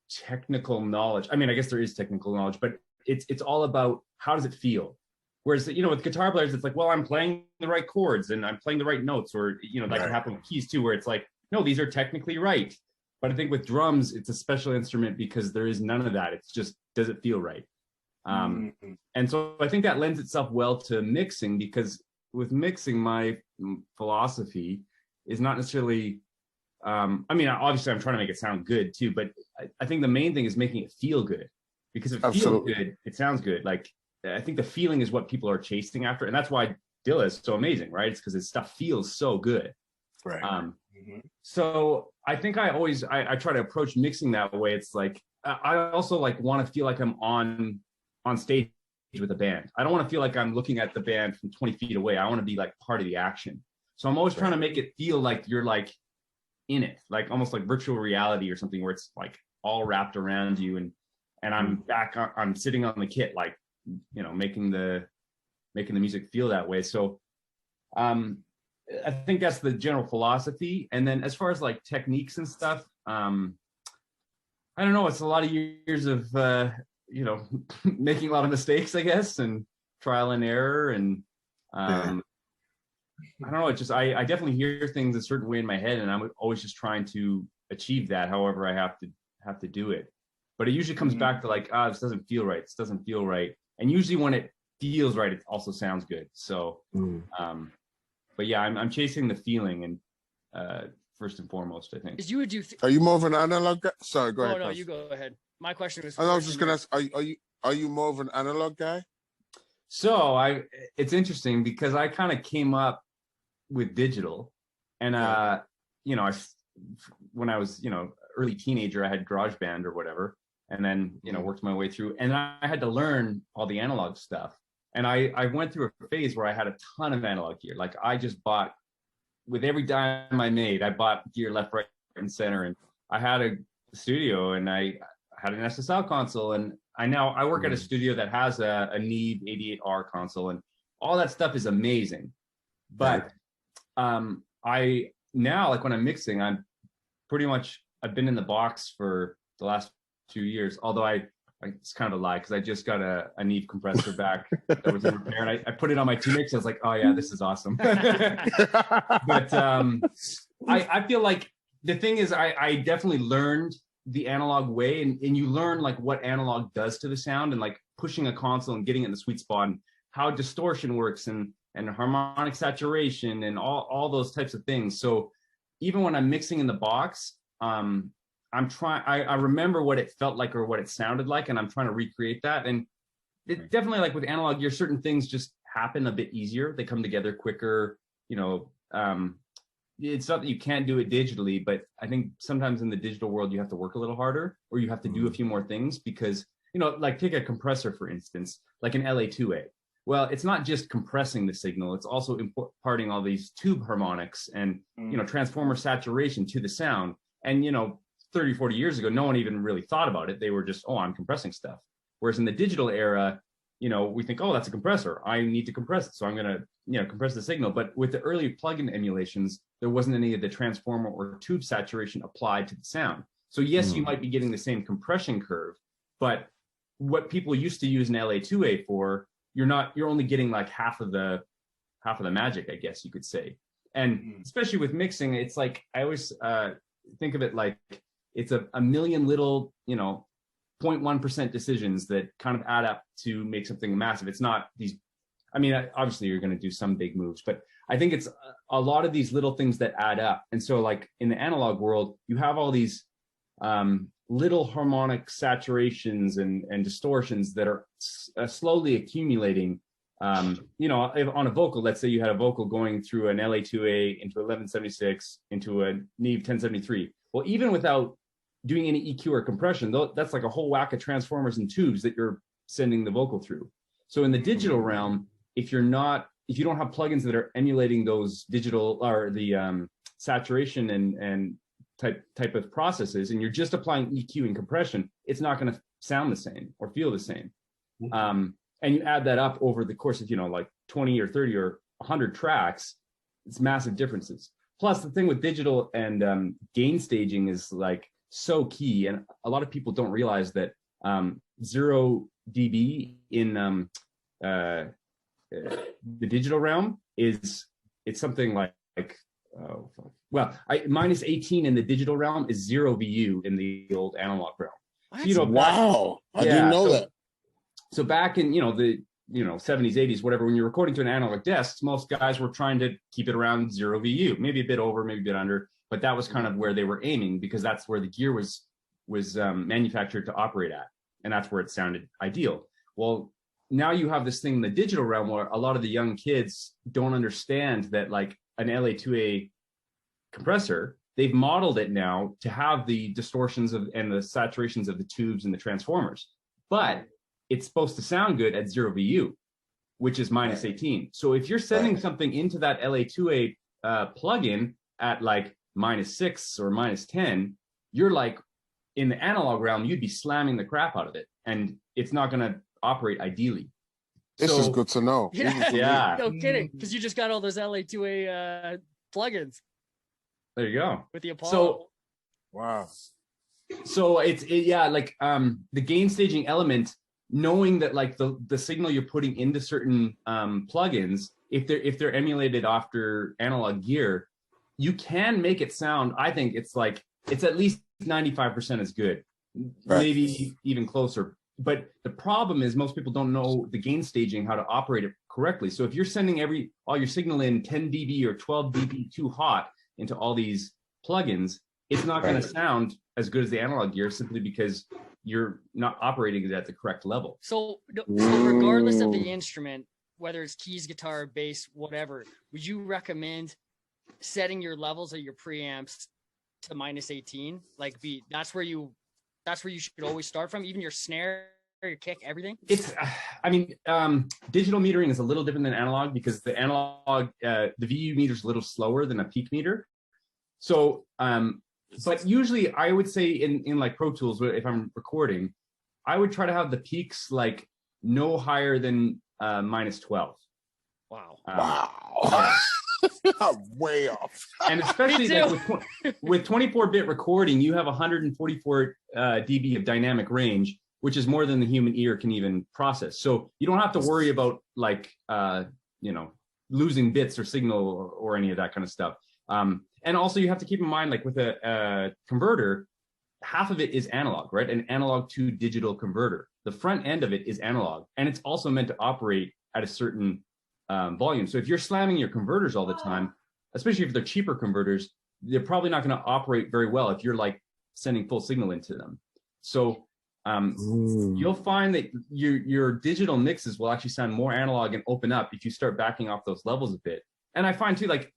technical knowledge. I mean, I guess there is technical knowledge, but it's all about how does it feel. Whereas, with guitar players, it's like, well, I'm playing the right chords and I'm playing the right notes, or, that can happen with keys too, where it's like, no, these are technically right. But I think with drums, it's a special instrument because there is none of that. It's just, does it feel right? And so I think that lends itself well to mixing, because with mixing, my philosophy is not necessarily, I mean, obviously I'm trying to make it sound good too, but I think the main thing is making it feel good, because if it feels good, it sounds good. Like, I think the feeling is what people are chasing after. And that's why Dilla is so amazing, right? It's because his stuff feels so good. Right. So I think I try to approach mixing that way. It's like, I also like want to feel like I'm on stage with a band. I don't want to feel like I'm looking at the band from 20 feet away. I want to be like part of the action. So I'm always trying to make it feel like you're like in it, like almost like virtual reality or something, where it's like all wrapped around you, and I'm sitting on the kit, like, making the music feel that way. So I think that's the general philosophy. And then as far as like techniques and stuff, I don't know, it's a lot of years of making a lot of mistakes, I guess, and trial and error, and I don't know, it's just I definitely hear things a certain way in my head, and I'm always just trying to achieve that however I have to do it. But it usually comes back to like, this doesn't feel right, this doesn't feel right. And usually when it feels right, it also sounds good. So but yeah, I'm chasing the feeling, and first and foremost, I think. Because you would do. Are you more of an analog guy? Sorry, go ahead. Oh no, Carson. you go ahead. My question was. I was just gonna ask, are you more of an analog guy? So it's interesting because I kind of came up with digital, and when I was early teenager, I had GarageBand or whatever, and then worked my way through, and I had to learn all the analog stuff. And I went through a phase where I had a ton of analog gear. Like, I just bought, with every dime I made, I bought gear left, right, and center. And I had a studio, and I had an SSL console, and I work at a studio that has a Neve 88R console, and all that stuff is amazing. But I now, like when I'm mixing, I've been in the box for the last 2 years, although it's kind of a lie, because I just got a Neve compressor back that was in repair, and I put it on my two mix. I was like, oh yeah, this is awesome. But I feel like the thing is, I definitely learned the analog way, and you learn like what analog does to the sound, and like pushing a console and getting it in the sweet spot, and how distortion works, and harmonic saturation, and all those types of things. So even when I'm mixing in the box, I remember what it felt like or what it sounded like, and I'm trying to recreate that. And it definitely, like with analog gear, certain things just happen a bit easier. They come together quicker. It's not that you can't do it digitally, but I think sometimes in the digital world, you have to work a little harder, or you have to do a few more things because, like take a compressor, for instance, like an LA2A. Well, it's not just compressing the signal. It's also imparting all these tube harmonics and, transformer saturation to the sound. And, 30, 40 years ago, no one even really thought about it. They were just, I'm compressing stuff. Whereas in the digital era, we think, that's a compressor. I need to compress it. So I'm going to, compress the signal. But with the early plugin emulations, there wasn't any of the transformer or tube saturation applied to the sound. So yes, you might be getting the same compression curve, but what people used to use an LA2A for, you're only getting like half of the magic, I guess you could say. And especially with mixing, it's like, I always think of it like it's a million little, 0.1% decisions that kind of add up to make something massive. It's not these, obviously you're going to do some big moves, but I think it's a lot of these little things that add up. And so like in the analog world, you have all these little harmonic saturations and distortions that are slowly accumulating. If on a vocal, let's say you had a vocal going through an LA2A into 1176 into a Neve 1073. Well, even without doing any EQ or compression, that's like a whole whack of transformers and tubes that you're sending the vocal through. So in the digital realm, if you don't have plugins that are emulating those digital or the saturation and type of processes, and you're just applying EQ and compression, it's not going to sound the same or feel the same. And you add that up over the course of, like 20 or 30 or 100 tracks, it's massive differences. Plus the thing with digital and gain staging is like so key. And a lot of people don't realize that 0 dB in the digital realm it's something like minus 18 in the digital realm is 0 VU in the old analog realm. So, wow, I didn't know that. So back in the 70s, 80s, whatever, when you're recording to an analog desk, most guys were trying to keep it around 0 VU, maybe a bit over, maybe a bit under, but that was kind of where they were aiming because that's where the gear was manufactured to operate at, and that's where it sounded ideal. Well, now you have this thing in the digital realm where a lot of the young kids don't understand that like an LA2A compressor, they've modeled it now to have the distortions and the saturations of the tubes and the transformers, but it's supposed to sound good at 0 VU, which is minus 18. So if you're sending something into that LA2A plugin at like minus 6 or minus 10, you're like, in the analog realm, you'd be slamming the crap out of it, and it's not going to operate ideally. This is good to know. Yeah. No kidding, because you just got all those LA2A plugins. There you go. With the Apollo. So, wow. So the gain staging element, knowing that like the signal you're putting into certain plugins, if they're emulated after analog gear, you can make it sound, I think it's at least 95% as good, maybe even closer. But the problem is most people don't know the gain staging, how to operate it correctly. So if you're sending all your signal in 10 dB or 12 dB too hot into all these plugins, it's not going to sound as good as the analog gear simply because you're not operating it at the correct level. So regardless of the instrument, whether it's keys, guitar, bass, whatever, would you recommend setting your levels of your preamps to minus 18? That's where you should always start from, even your snare, your kick, everything? It's, digital metering is a little different than analog because the analog, the VU meter is a little slower than a peak meter. So, but usually I would say in like Pro Tools, if I'm recording, I would try to have the peaks like no higher than minus 12. Wow. Yeah. I'm way off. And especially like with 24-bit recording, you have 144 dB of dynamic range, which is more than the human ear can even process. So you don't have to worry about like, losing bits or signal or any of that kind of stuff. And also you have to keep in mind, like with a converter, half of it is analog, right? An analog to digital converter. The front end of it is analog, and it's also meant to operate at a certain volume. So if you're slamming your converters all the time, especially if they're cheaper converters, they're probably not going to operate very well if you're like sending full signal into them. So you'll find that your digital mixes will actually sound more analog and open up if you start backing off those levels a bit. And I find too, like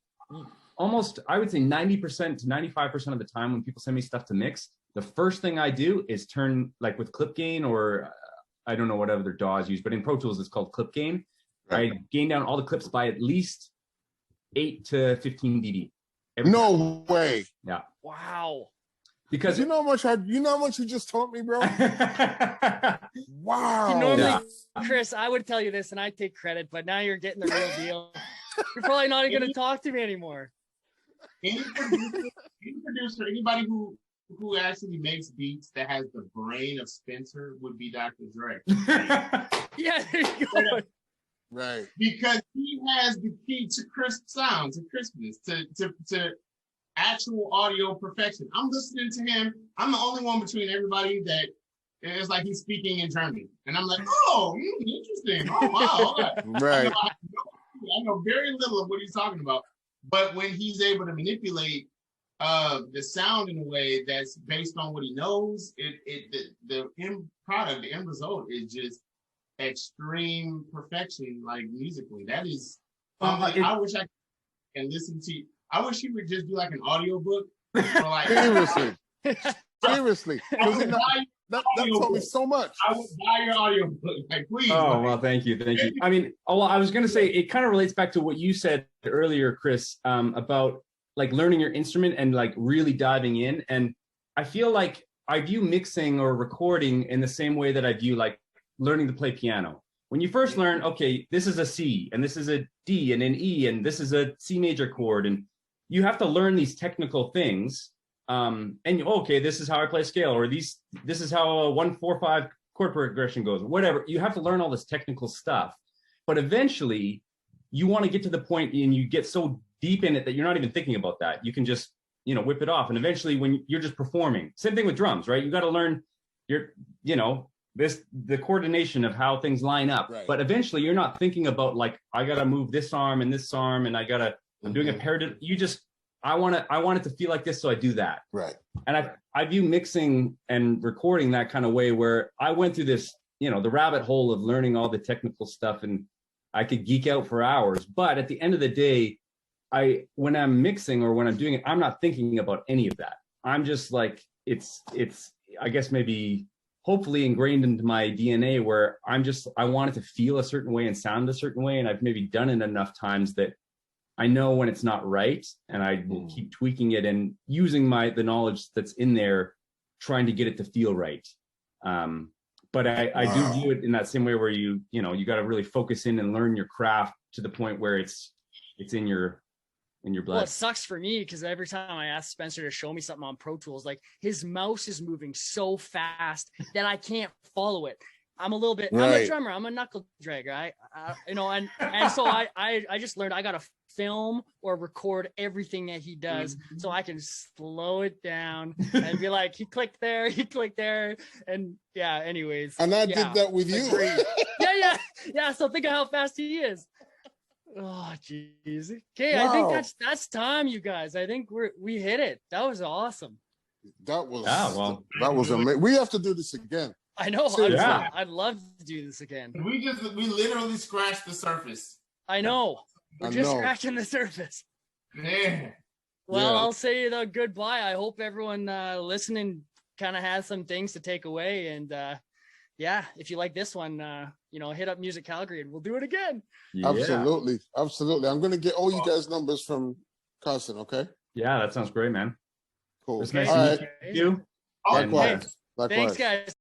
almost, I would say 90% to 95% of the time when people send me stuff to mix, the first thing I do is turn, like with clip gain, or I don't know what other DAWs use, but in Pro Tools it's called clip gain. I gain down all the clips by at least 8 to 15 dB. No way. Yeah. Wow. Because you know how much you just taught me, bro. Wow. See, normally, Chris, I would tell you this and I take credit, but now you're getting the real deal. You're probably not even going to talk to me anymore. Any producer, anybody who actually makes beats that has the brain of Spencer would be Dr. Dre. Yeah, there you go. Right. Because he has the key to crisp sound, to crispness, to actual audio perfection. I'm listening to him. I'm the only one between everybody that it's like he's speaking in German. And I'm like, oh, interesting. Oh, wow. Okay. Right. I know very little of what he's talking about. But when he's able to manipulate the sound in a way that's based on what he knows, the end product, the end result is just extreme perfection, like musically. That is something I wish I can listen to. I wish he would just do like an audio book. For like, seriously. That told me so much. I would buy your audio book, like please. Oh, well, thank you. I mean, I was going to say, it kind of relates back to what you said earlier, Chris, about like learning your instrument and like really diving in. And I feel like I view mixing or recording in the same way that I view like learning to play piano. When you first learn, okay, this is a C and this is a D and an E and this is a C major chord, and you have to learn these technical things. And okay, this is how I play scale, or this is how a 1-4-5 chord progression goes, whatever. You have to learn all this technical stuff, but eventually you want to get to the point and you get so deep in it that you're not even thinking about that. You can just, whip it off. And eventually when you're just performing, same thing with drums, right? You got to learn the coordination of how things line up, right. But eventually you're not thinking about like, I got to move this arm and this arm and I'm doing a parallel. I want it to feel like this, so I do that. Right. And I view mixing and recording that kind of way, where I went through this, the rabbit hole of learning all the technical stuff, and I could geek out for hours. But at the end of the day, when I'm mixing or when I'm doing it, I'm not thinking about any of that. I'm just like, it's I guess maybe hopefully ingrained into my DNA, where I want it to feel a certain way and sound a certain way. And I've maybe done it enough times that I know when it's not right, and I will keep tweaking it and using the knowledge that's in there, trying to get it to feel right. But I do view it in that same way, where you got to really focus in and learn your craft to the point where it's in your blood. Well, it sucks for me because every time I ask Spencer to show me something on Pro Tools, like his mouse is moving so fast that I can't follow it. I'm a little bit, right. I'm a drummer, I'm a knuckle dragger, and so I just learned I gotta film or record everything that he does, so I can slow it down and be like, he clicked there, and yeah, anyways. And I did that with you. yeah. So think of how fast he is. Oh jeez. Okay, wow. I think that's time, you guys. I think we hit it. That was awesome. That was amazing. We have to do this again. I know. I'd love to do this again. We literally scratched the surface. I know. We're just scratching the surface. Yeah. Well, I'll say the goodbye. I hope everyone listening kind of has some things to take away. And if you like this one, hit up Music Calgary and we'll do it again. Yeah. Absolutely. I'm going to get all you guys' numbers from Carson, okay? Yeah, that sounds great, man. Cool. It's nice to meet you. Likewise. Thanks, guys.